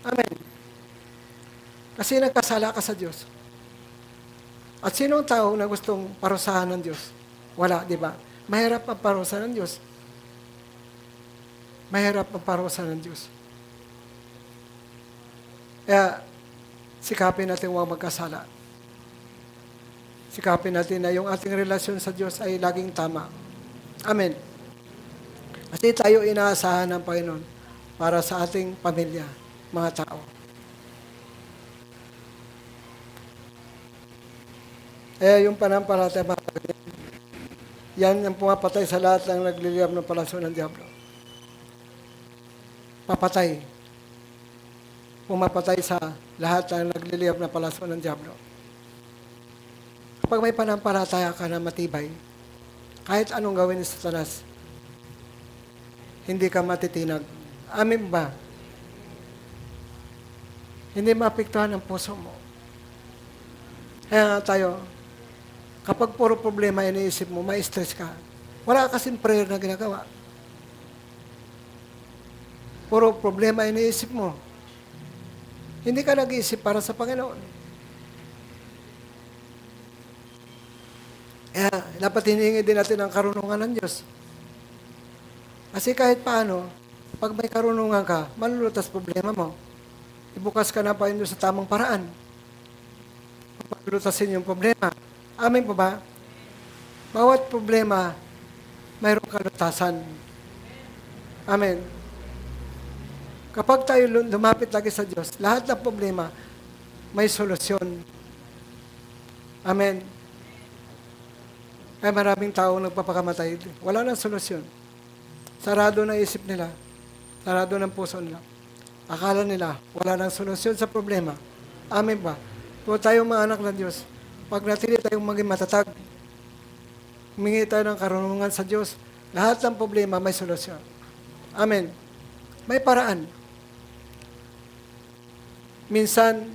Amen. Kasi nagkasala ka sa Diyos. At sinong tao na gustong parusahan ng Diyos? Wala, di ba? Mahirap ang parusahan ng Diyos. Mahirap ang parusahan ng Diyos. Kaya, sikapin natin huwag magkasala. Sikapin natin na yung ating relasyon sa Diyos ay laging tama. Amen. Kasi tayo inaasahan ng Panginoon para sa ating pamilya, mga tao. Kaya yung panampalataya, yan ang pumapatay sa lahat ng nagliliyab ng palaso ng Diablo. Papatay. Pumapatay sa lahat ng nagliliyab ng palaso ng Diablo. Kapag may panampalataya ka na matibay, kahit anong gawin ni Satanas, hindi ka matitinag. Amin ba? Hindi maapektuhan ang puso mo. Kaya nga tayo, kapag puro problema iniisip mo, ma-stress ka. Wala kasing prayer na ginagawa. Puro problema iniisip mo. Hindi ka nag-iisip para sa Panginoon. Kaya dapat hinihingi din natin ang karunungan ng Diyos. Kasi kahit paano, pag may karunungan ka, malulutas problema mo. Ibukas ka na pa yun sa tamang paraan. Malulutasin yung problema. Amin po ba? Bawat problema, mayroong kalutasan. Amen. Kapag tayo lumapit lagi sa Diyos, lahat ng problema, may solusyon. Amen. Kaya maraming tao nagpapakamatay. Wala nang solusyon. Sarado na isip nila. Sarado ng puso nila. Akala nila, wala nang solusyon sa problema. Amen ba? Kung tayong mga anak ng Diyos, pag natili tayong maging matatag, humingi tayo ng karunungan sa Diyos, lahat ng problema may solusyon. Amen. May paraan. Minsan,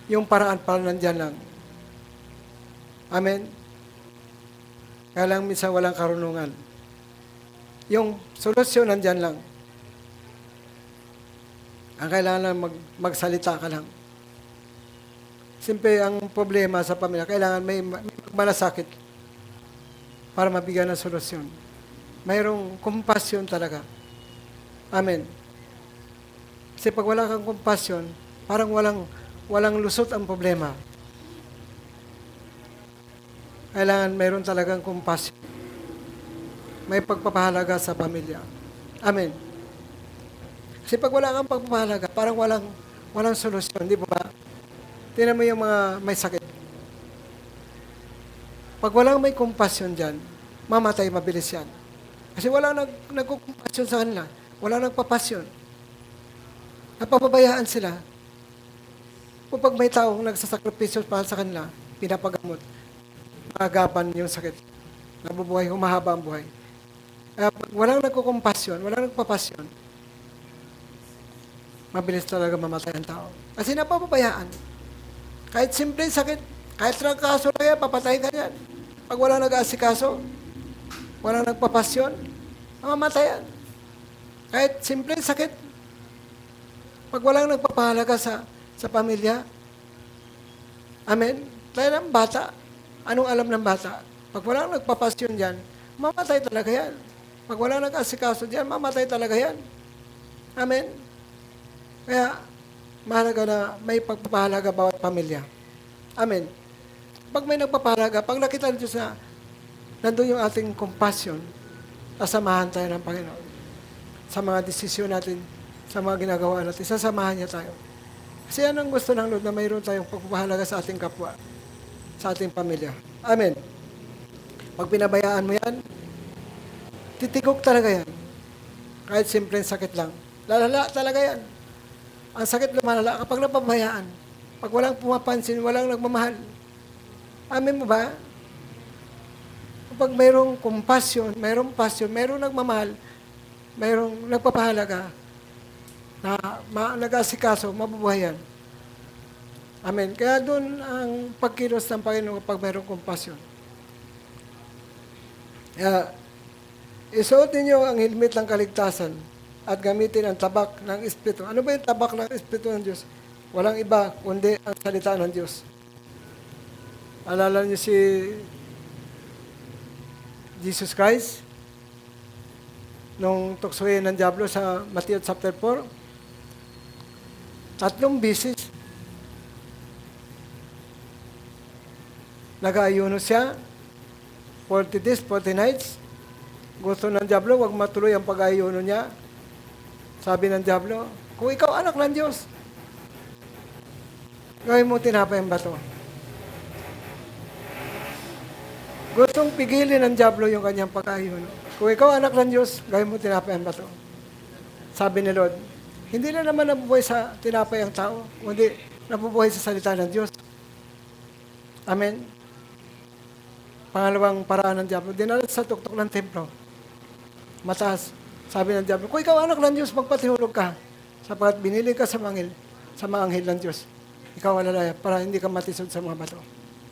yung paraan pala nandyan lang. Amen. Kaya lang minsan walang karunungan. Yung solusyon nandyan lang. Ang kailangan lang magsalita ka lang. Siyempre, ang problema sa pamilya, kailangan may malasakit. para mabigyan ng solusyon. Mayroong compassion talaga. Amen. Kasi pag wala kang compassion, parang walang lusot ang problema. Kailangan mayroon talagang compassion. May pagpapahalaga sa pamilya. Amen. Kasi pag wala kang pagpapahalaga, parang walang solusyon, di ba? Tingnan mo yung mga may sakit. Pag walang may compassion dyan, mamatay mabilis yan. Kasi wala nagkukumpasyon sa kanila. Wala nagpapasyon. Napapabayaan sila. Kapag may taong nagsasakripisyo para sa kanila, pinapagamot, maagapan yung sakit. Nabubuhay, humahaba ang buhay. Kaya pag walang nagkukumpasyon, walang nagpapasyon, mabilis talaga mamatay ang tao. Kasi napapabayaan. Kahit simple sakit, kahit trangkaso na yan, papatay ka yan. Pag wala nag-aasikaso, wala nagpapasyon, mamamatay yan. Kahit simple sakit, pag walang nagpapahalaga sa pamilya, amen, tayo ng bata, anong alam ng bata? Pag walang nagpapasyon dyan, mamatay talaga yan. Pag walang nag-aasikaso dyan, mamatay talaga yan. Amen. Kaya, mahalaga na may pagpapahalaga bawat pamilya. Amen. Pag may nagpapahalaga, pag nakita ng Diyos na nandun yung ating compassion, sasamahan tayo ng Panginoon. Sa mga desisyon natin, sa mga ginagawa natin, sasamahan niya tayo. Kasi yan ang gusto ng Lord na mayroon tayong pagpapahalaga sa ating kapwa, sa ating pamilya. Amen. Pag pinabayaan mo yan, titikok talaga yan. Kahit simpleng sakit lang. Lalala talaga yan. Ang sakit lumalala kapag napabayaan. Pag walang pumapansin, walang nagmamahal. Amen mo ba? Kapag mayroong compassion, mayroong passion, mayroong nagmamahal, mayroong nagpapahalaga, na nag-asikaso, mabubuhay yan. Amen. Kaya doon ang pagkilos ng Panginoon kapag mayroong compassion. Kaya, isuot ninyo ang helmet ng kaligtasan at gamitin ang tabak ng Espiritu. Ano ba yung tabak ng Espiritu ng Diyos? Walang iba, kundi ang salita ng Diyos. Alala niyo si Jesus Christ? Nung tuksohin ng Diablo sa Matthew chapter 4, 3 bisis. Nag-aayuno siya, 40 days, 40 nights. Gusto ng Diablo, wag matuloy ang pag-aayuno niya. Sabi ng Diablo, kung ikaw anak ng Diyos, gawin mo tinapay ang bato. Gustong pigilin ng Diablo yung kanyang pag-aayuno. Kung ikaw anak ng Diyos, gawin mo tinapay ang bato. Sabi ni Lord, hindi na naman nabubuhay sa tinapay ang tao, kundi nabubuhay sa salita ng Diyos. Amen. Pangalawang paraan ng Diablo, dinala sa tuktok ng templo. Mataas. Sabi ng Diablo, kung ikaw anak ng Diyos, magpatihulog ka. Sapagat binili ka sa mga anghel ng Diyos. Ikaw alalaya para hindi ka matisod sa mga bato.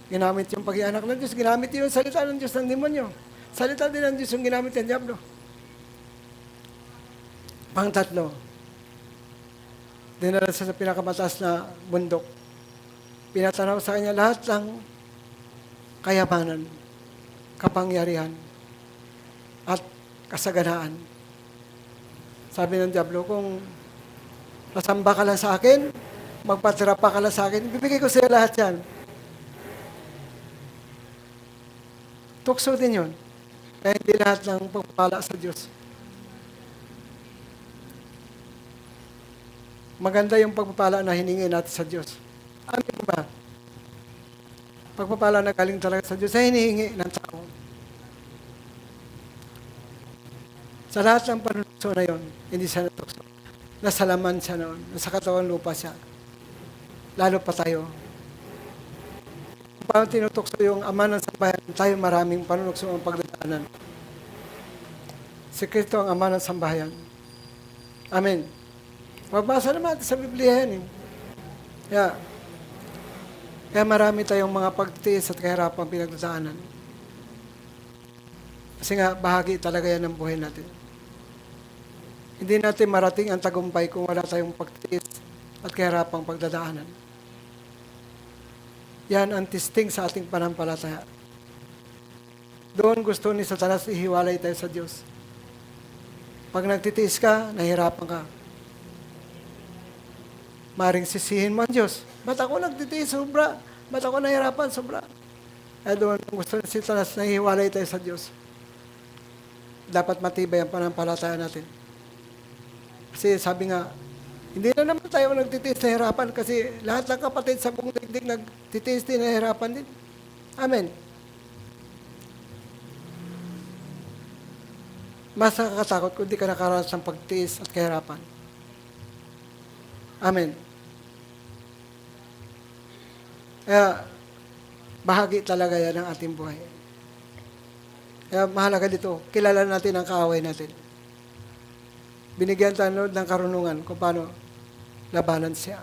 Ginamit yung pag-ianak ng Diyos, ginamit yung salita ng Diyos ng demonyo. Salita din ng Diyos yung ginamit ng Diablo. Pang-tatlo, dinala sa pinakamataas na bundok. Pinatanaw sa kanya lahat ng kayamanan, kapangyarihan, at kasaganaan. Sabi ng Diablo, kung nasamba ka lang sa akin, magpatira pa ka lang sa akin, ibibigay ko sa'yo lahat yan. Tukso din yun. Kaya hindi lahat ng pagpapala sa Diyos. Maganda yung pagpapala na hiningi natin sa Diyos. Amin ba? Pagpapala na galing talaga sa Diyos ay hinihingi ng tao. Sa lahat ng panunokso na yun, hindi siya natukso. Nasa laman siya noon. Nasa katawan lupa siya. Lalo pa tayo. Kung paano tinutokso yung ama ng sambahayan, tayo maraming panunokso ang pagdadaanan. Si Kristo ang ama ng sambahayan. Amen. Mabasa naman natin sa Biblia yan. Kaya marami tayong mga pagtiis at kahirapang pinagdadaanan. Kasi nga, bahagi talaga yan ng buhay natin. Hindi natin marating ang tagumpay kung wala tayong pagtiis at kahirapang pagdadaanan. Yan ang testing sa ating panampalataya. Doon gusto ni Satanas ihiwalay tayo sa Diyos. Pag nagtitiis ka, nahihirapan ka. Maring sisihin mo ang Diyos. Ba't ako nagtitiis sobra? Ba't ako nahihirapan sobra? Kaya doon gusto ni Satanas na ihiwalay tayo sa Diyos. Dapat matibay ang panampalataya natin. Kasi sabi nga, hindi na naman tayo nagtitiis na hirapan kasi lahat ng kapatid sa buong digdig nagtitiis din na hirapan din. Amen. Mas nakakatakot kung di ka nakaranas ng pagtiis at kahirapan. Amen. Kaya, bahagi talaga yan ng ating buhay. Kaya mahalaga dito, kilala natin ang kaaway natin. Binigyan tayo ng karunungan kung paano labanan siya.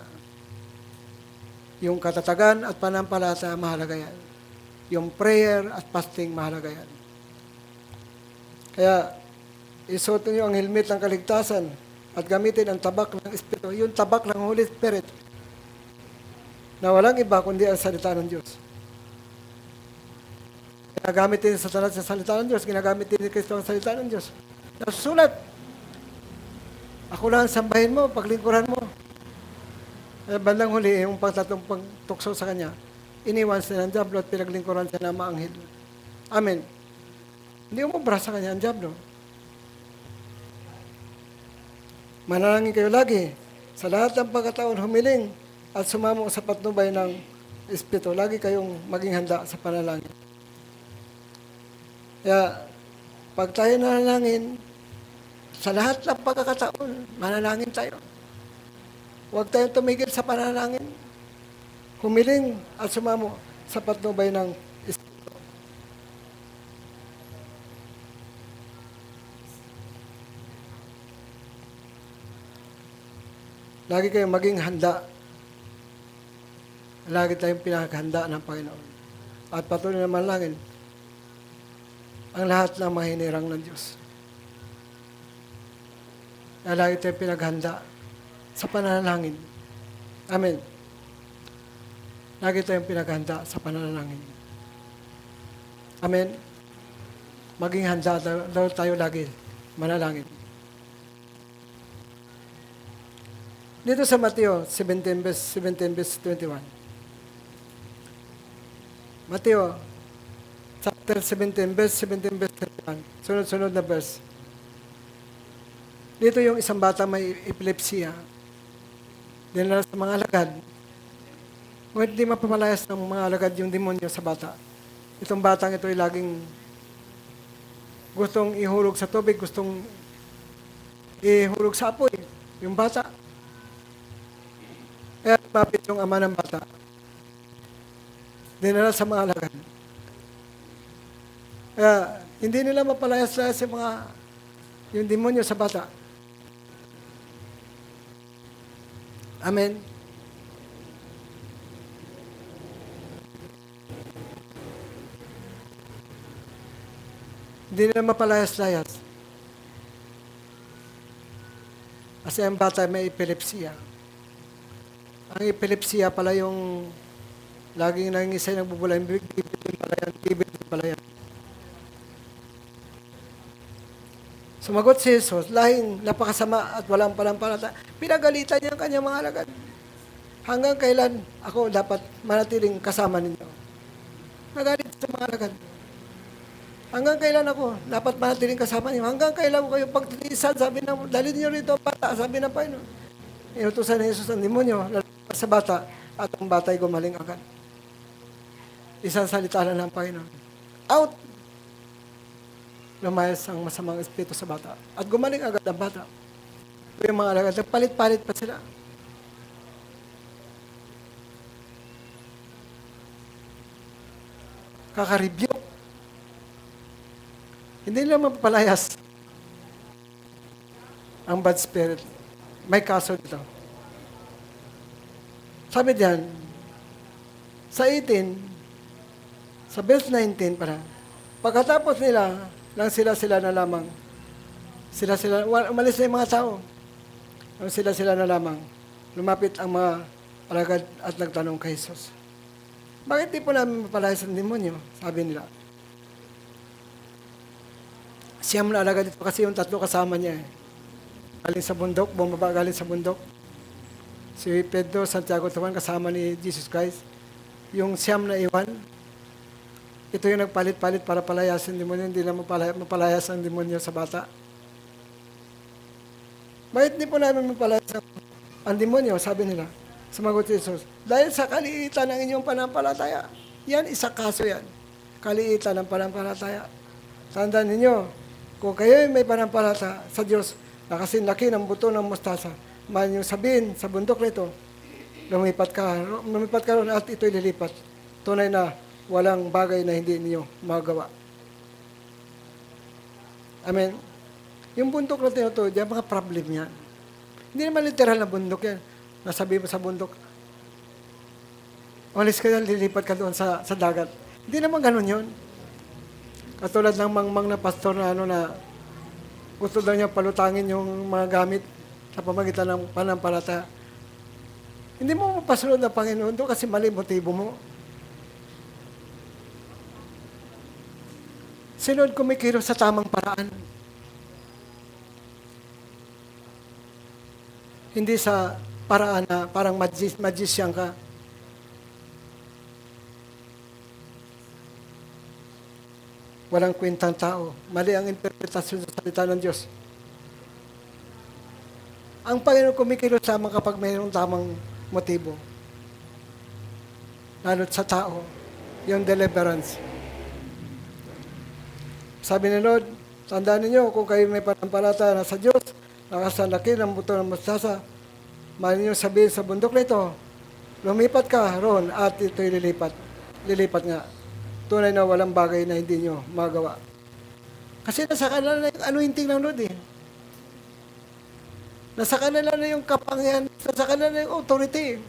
Yung katatagan at panampalataya, mahalaga yan. Yung prayer at fasting, mahalaga yan. Kaya, isuot niyo ang helmet ng kaligtasan at gamitin ang tabak ng Espiritu, yung tabak ng Holy Spirit na walang iba kundi ang salita ng Diyos. Ginagamit din sa salita ng Diyos, ginagamit din ni Kristo ang salita ng Diyos. Nasusulat, ako lang sambahin mo, paglingkuran mo. Bandang huli, yung pagtatong pagtukso sa Kanya, iniwan siya ng Diablo at pinaglingkuran siya ng maanghel. Amen. Hindi umubra sa Kanya ang Diablo. Manalangin kayo lagi. Sa lahat ng pagkataon, humiling at sumamo sa patnubay ng Espiritu. Lagi kayong maging handa sa panalangin. Kaya, pag tayo nanalangin, sa lahat ng pagkakataon, manalangin tayo. Huwag tayong tumigil sa panalangin. Humiling at sumamo sa patnubay ng Espiritu. Lagi kayong maging handa. Lagi tayong pinaghanda ng Panginoon. At patuloy na manalangin ang lahat ng mahinirang ng Diyos. Lagi tayong pinaghanda sa pananalangin. Amen. Lagi tayong pinaghanda sa pananalangin. Amen. Maging handa daw tayo lagi manalangin. Dito sa Mateo 17 verse 21. Mateo chapter 17 verse 21. Sunod-sunod na verse. Dito yung isang bata may epilepsya. Dinala sa mga alagad. Ngunit di mapapalayas ng mga alagad yung demonyo sa bata. Itong batang ito ay laging gustong ihulog sa tubig, gustong ihulog sa apoy. Yung bata. Kaya lumapit yung ama ng bata. Dinala sa mga alagad. Kaya hindi nila mapalayas-layas yung demonyo sa bata. Amen. Hindi nila mapalayas-layas. Kasi ang bata may epilepsya. Ang epilepsya pala yung laging nangingisay nagbubula. Yung bibig pala yan. Sumagot si Jesus, lahing napakasama at walang panampalataya. Pinagalitan niya ang kanyang mga alagad. Hanggang kailan ako dapat manatiling kasama ninyo? Nagalit sa mga alagad. Hanggang kailan ako dapat manatiling kasama ninyo? Hanggang kailan ko kayo pagtitiisan? Sabi na, dalhin niyo rito ang bata. Sabi na Panginoon. Inutusan ni Jesus ang demonyo sa bata at ang bata ay gumaling agad. Isang salita lang ng Panginoon. Out! Lumayas ang masamang espiritu sa bata. At gumaling agad ang bata. Yung mga alagad, palit-palit pa sila. Kaka-review. Hindi nila mapapalayas ang bad spirit. May kaso dito. Sabi diyan, sa 18, sa verse 19 para, pagkatapos nila, lang sila na lamang. Umalis na yung mga tao. Nang sila na lamang. Lumapit ang mga alagad at nagtanong kay Jesus. Bakit di po namin mapalayas ang demonyo? Sabi nila. Siyam na alagad dito kasi yung tatlo kasama niya. Galing sa bundok, bumaba galing sa bundok. Si Pedro, Santiago, Juan kasama ni Jesus Christ. Yung siyam na iwan, ito yung nagpalit-palit para palayasin ang demonyo, hindi lang mapalayas ang demonyo sa bata. Bakit hindi po namin mapalayas ang demonyo, sabi nila. Sumagot si Jesus, dahil sa kaliitan ng inyong panampalataya. Yan, isa kaso yan. Kaliitan ng panampalataya. Tandaan ninyo, kung kayo may panampalataya sa Diyos, na kasing laki ng buto ng mustasa, man yung sabihin sa bundok nito, lumipat ka ron at ito'y lilipat. Tunay na walang bagay na hindi niyo magawa. Amen. Yung bundok na tinutuod, yan mga problem yan. Hindi naman literal na bundok yan. Nasabi mo sa bundok, umalis ka yan, lilipat ka doon sa dagat. Hindi naman ganun yun. Katulad ng mangmang na pastor na gusto daw niya palutangin yung mga gamit sa pamagitan ng panampalataya. Hindi mo mapasunod ng Panginoon doon kasi mali motibo mo. Sinod kumikilos sa tamang paraan. Hindi sa paraan na parang magician ka. Walang kwentang tao. Mali ang interpretasyon sa salita ng Diyos. Ang Panginoon kumikilos lamang kapag mayroong tamang motibo. Lalo't sa tao, yung deliverance. Sabi ni Lord, tandaan ninyo, kung kayo may panampalataya na sa Diyos, nakasalaki ng buto ng mustasa, mali ninyo sabihin sa bundok nito, lumipat ka ron at ito'y lilipat. Lilipat nga. Tunay na walang bagay na hindi nyo magawa. Kasi nasa kanila na yung anointing ng Lord eh. Nasa kanila na yung kapangyarihan, nasa kanila na yung authority.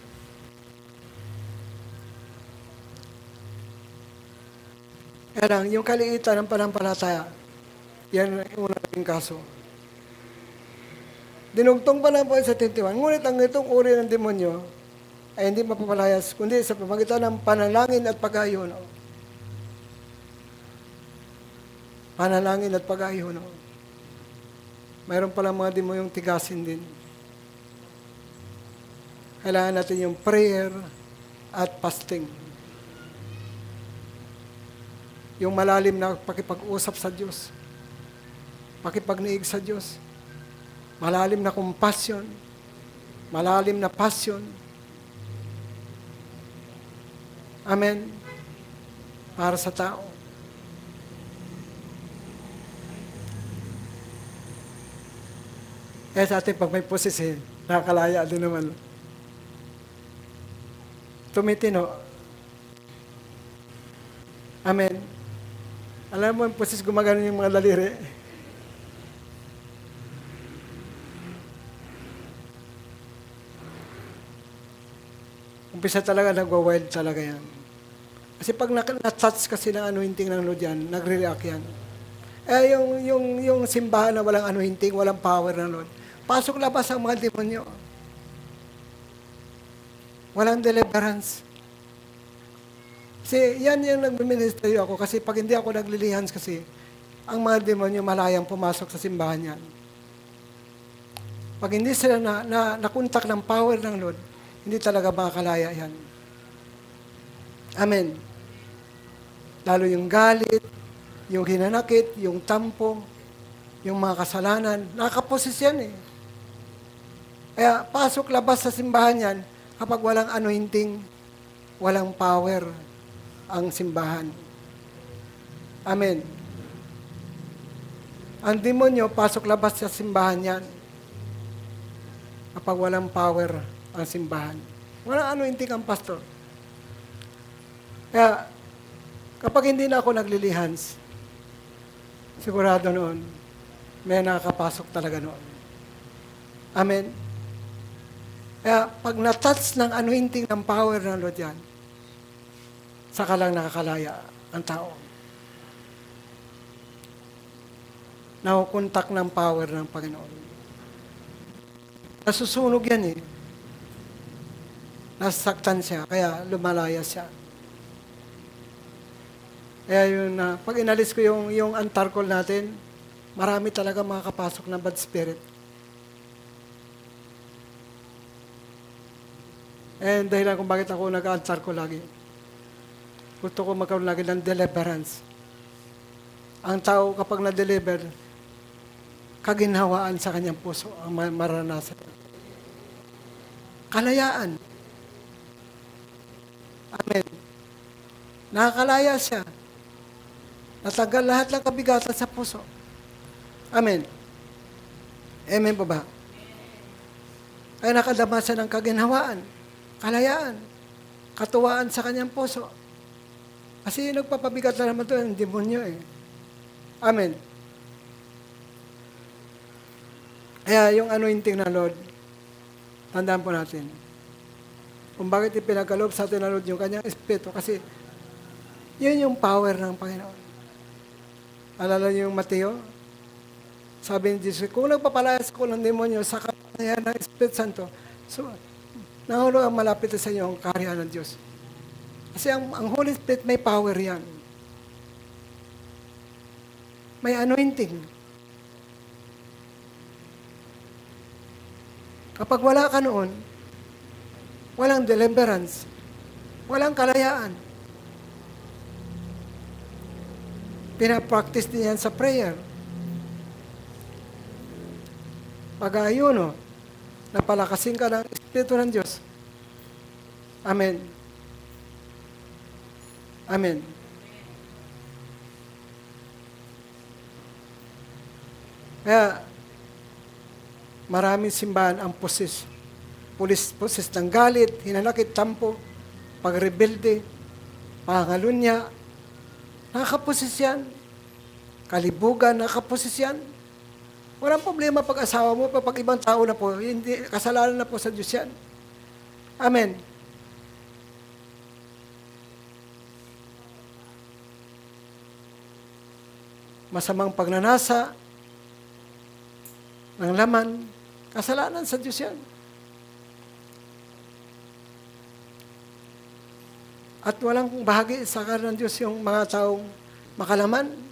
Kaya lang, yung kaliitan ng panampalataya, yan yung unang kaso. Dinugtong pa lang po sa 21. Ngunit ang itong uri ng demonyo ay hindi mapapalayas, kundi sa pamagitan ng panalangin at pag-ayuno. Panalangin at pag-ayuno. Mayroon palang mga demonyong tigasin din. Kailangan natin yung prayer at fasting. Yung malalim na pakipag-usap sa Diyos. Pakipagniig sa Diyos. Malalim na compassion. Malalim na passion. Amen. Para sa tao. Kaya sa atin, pag may posisi, nakakalaya din naman. Tumitino. Amen. Alam mo, yung posisi gumagano yung mga daliri. Umpisa talaga, nagwa-wild talaga yan. Kasi pag na-touch kasi ng anointing ng Lord yan, nagre-react yan. Eh, yung simbahan na walang anointing, walang power ng Lord, pasok labas ang mga demonyo. Walang deliverance. Kasi yan yung nag-ministry ako kasi pag hindi ako naglilihans kasi, ang mga demonyo malayang pumasok sa simbahan yan. Pag hindi sila nakuntak ng power ng Lord, hindi talaga makakalaya yan. Amen. Lalo yung galit, yung hinanakit, yung tampo, yung mga kasalanan, nakakaposes yan eh. Kaya pasok labas sa simbahan yan, kapag walang anointing, walang power ang simbahan. Amen. Ang demonyo, pasok labas sa simbahan yan, kapag walang power ang simbahan. Walang anointing ang pastor. Kaya, kapag hindi na ako naglilihans, sigurado noon, may nakakapasok talaga noon. Amen. Kaya pag na-touch ng anointing ng power ng Lord yan, saka lang nakakalaya ang tao. Nakukontak ng power ng Panginoon. Nasusunog yan eh. Nasaktan siya, kaya lumalaya siya. Kaya yun pag inalis ko yung antarcol natin, marami talaga makakapasok na bad spirit. And dahilan kung bakit ako nag-altar ko lagi. Gusto ko magkaroon lagi ng deliverance. Ang tao kapag na-deliver, kaginhawaan sa kanyang puso ang maranasan. Kalayaan. Amen. Nakakalaya siya. Natanggal lahat ng kabigatan sa puso. Amen. Amen po ba? Ay nakadama siya ng kaginhawaan, kalayaan, katuwaan sa kanyang puso. Kasi yung nagpapabigat na naman ito, yung demonyo eh. Amen. Kaya yung anointing ng Lord, tandaan po natin. Kung bakit ipinagkaloob sa atin ng Lord yung kanyang espiritu, kasi yun yung power ng Panginoon. Alala niyo yung Mateo? Sabi ni Jesus, kung nagpapalayas ko ng demonyo sa kapanayan ng Espiritu Santo, so, nahulog ang malapit sa inyo ang kaharian ng Diyos. Kasi ang Holy Spirit may power yan. May anointing. Kapag wala ka noon, walang deliverance, walang kalayaan. Pinapractice din yan sa prayer. Pag-ayuno, napalakasin ka ng Espiritu ng Diyos. Amen. Amen. Kaya, maraming simbahan ang pusis ng galit, hinanakit, tampo, pagrebelde, pangalunya, nakakapusis yan. Kalibugan, nakakapusis yan. Walang problema pag asawa mo, pag ibang tao na po, hindi, kasalanan na po sa Diyos yan. Amen. Masamang pagnanasa ng laman, kasalanan sa Diyos yan. At walang bahagi sa karan ng Diyos yung mga taong makalaman.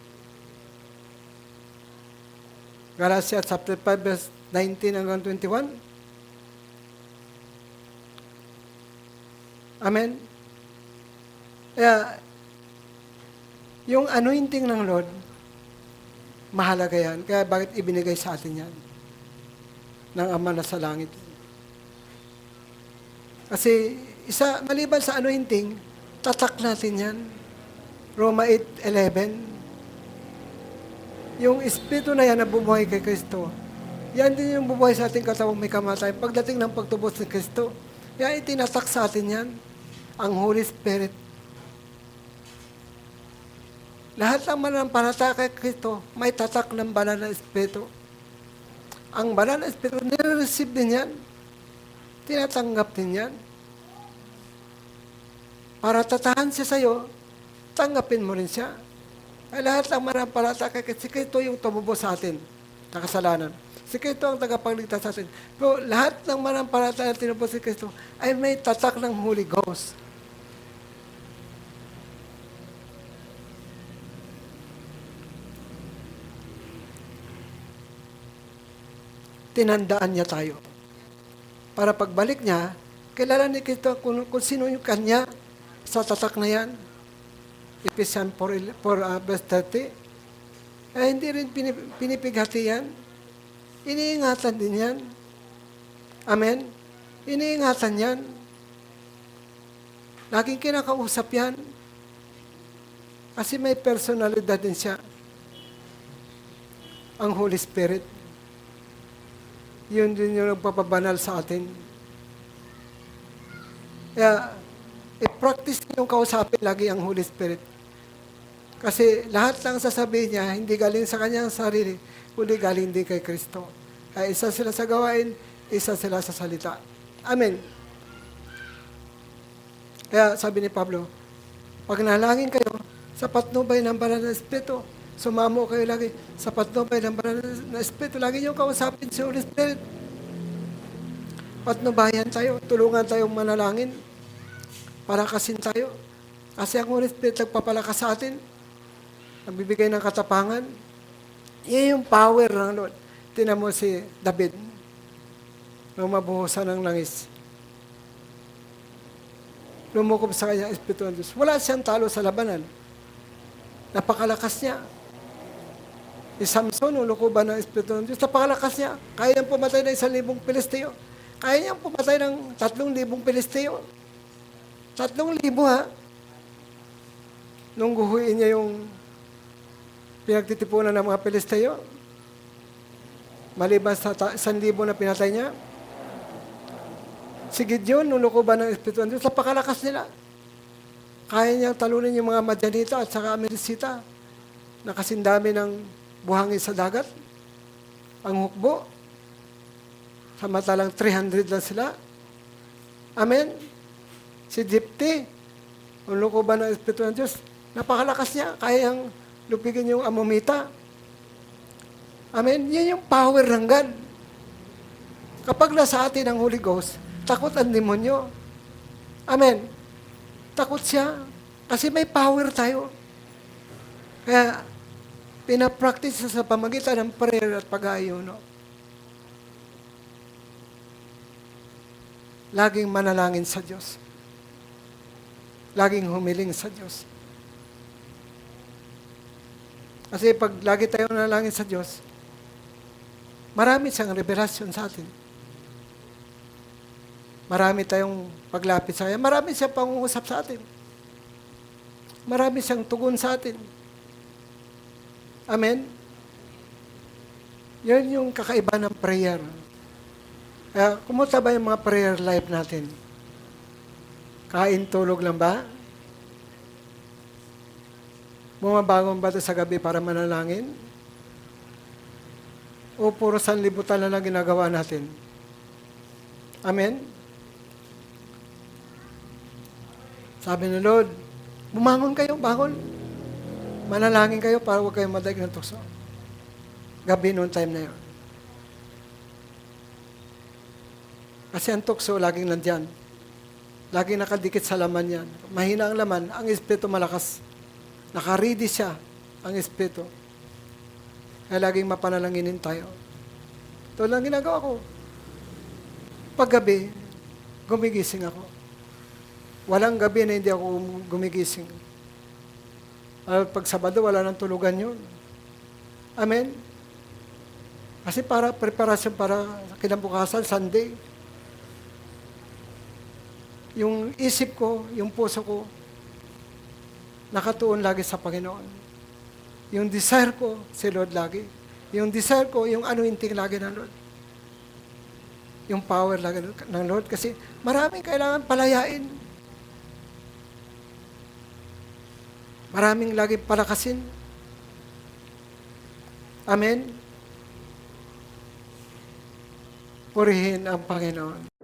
Galatians chapter 5, verse 19 hanggang 21. Amen. Kaya, yung anointing ng Lord, mahalaga yan. Kaya bakit ibinigay sa atin yan? Ng Ama na sa langit. Kasi, maliban sa anointing, tatak natin yan. Roma 8:11. Yung Espiritu na yan na bumuhay kay Kristo, yan din yung bumuhay sa ating katawang may kamatayan. Pagdating ng pagtubos ni Kristo, yan itinatak sa atin yan. Ang Holy Spirit. Lahat ng mananampalataya kay Kristo, may tatak ng banal na Espiritu. Ang banal na Espiritu, nire-receive din yan. Tinatanggap din yan. Para tatahan siya sa'yo, tanggapin mo rin siya. Ay lahat ng mananampalataya kay Kristo, si Kristo yung tumubos sa atin na kasalanan. Si Kristo ang tagapagligtas sa atin. Pero lahat ng mananampalataya na tinubos si Kristo ay may tatak ng Holy Ghost. Tinandaan niya tayo. Para pagbalik niya, kilala ni Kristo kung sino yung kanya sa tatak na yan. Ephesians 4, verse 30. Hindi rin pinipighati yan. Iniingatan din yan. Amen? Iniingatan yan. Laging kinakausap yan. Kasi may personalidad din siya. Ang Holy Spirit. Yun din yung nagpapabanal sa atin. Kaya, i-practice yung kausapin lagi ang Holy Spirit. Kasi lahat ng sasabihin niya, hindi galing sa kanyang sarili, kundi galing din kay Kristo. Kaya isa sila sa gawain, isa sila sa salita. Amen. Kaya sabi ni Pablo, pag nalangin kayo, sapat no ba'y ng banal na Espiritu? Sumamo kayo lagi, sapat no ba'y ng banal na Espiritu? Lagi niyong kausapin si Holy Spirit. Patnubayan tayo, tulungan tayong manalangin, para kasin tayo. Kasi ang Holy Spirit nagpapalakas sa atin, nagbibigay ng katapangan, Yan yung power ng Lord. Tingnan mo si David, nung mabuhusan ng langis. Lumukob sa kanya, Espiritu ng Diyos. Wala siyang talo sa labanan. Napakalakas niya. Si Samson, lulukuban ng Espiritu ng Diyos. Napakalakas niya. Kaya niyang pumatay ng 1,000 Pilisteo. Kaya niyang pumatay ng 3,000 Pilisteo. 3,000 ha. Nung guhuin niya yung pinagtitipunan ng mga Pilisteo, maliban sa 1,000 na pinatay niya, si Gideon, nung lukuban ng Espiritu ng Diyos, napakalakas nila. Kaya niyang talunin yung mga Madyanita at saka Amirisita na kasindami ng buhangin sa dagat. Ang hukbo, samantalang 300 lang sila. Amen? Si Jepte, nung lukuban ng Espiritu ng Diyos, napakalakas niya. Kaya niyang lupigin yung Amomita. Amen? Yan yung power ng God. Kapag nasa atin ang Holy Ghost, takot ang demonyo. Amen? Takot siya. Kasi may power tayo. Kaya, pinapractice sa pamagitan ng prayer at pag-aayuno. Laging manalangin sa Diyos. Laging humiling sa Diyos. Kasi pag lagi tayo nanalangin sa Diyos, marami siyang revelasyon sa atin. Marami tayong paglapit sa Kanya. Marami siyang pangungusap sa atin. Marami siyang tugon sa atin. Amen? Yan yung kakaiba ng prayer. Kaya, kumusta ba yung mga prayer life natin? Kain, tulog lang ba? Bumabangon ba ito sa gabi para manalangin? O puro sanlibutan na lang ginagawa natin? Amen? Sabi ni Lord, bumangon kayo, bangon. Manalangin kayo para huwag kayong madaig ng tukso. Gabi noon time na yun. Kasi ang tukso laging nandyan. Laging nakadikit sa laman yan. Mahina ang laman, ang Espiritu malakas. Nakaredy siya, ang Espiritu. Kaya laging mapanalanginin tayo. Ito lang ginagawa ko. Paggabi, gumigising ako. Walang gabi na hindi ako gumigising. Pag Sabado, wala nang tulugan yun. Amen? Kasi para preparasyon para kinabukasan, Sunday. Yung isip ko, yung puso ko, nakatuon lagi sa Panginoon. Yung desire ko, si Lord lagi. Yung desire ko, yung anointing lagi ng Lord. Yung power lagi ng Lord. Kasi maraming kailangan palayain. Maraming lagi palakasin. Amen? Purihin ang Panginoon.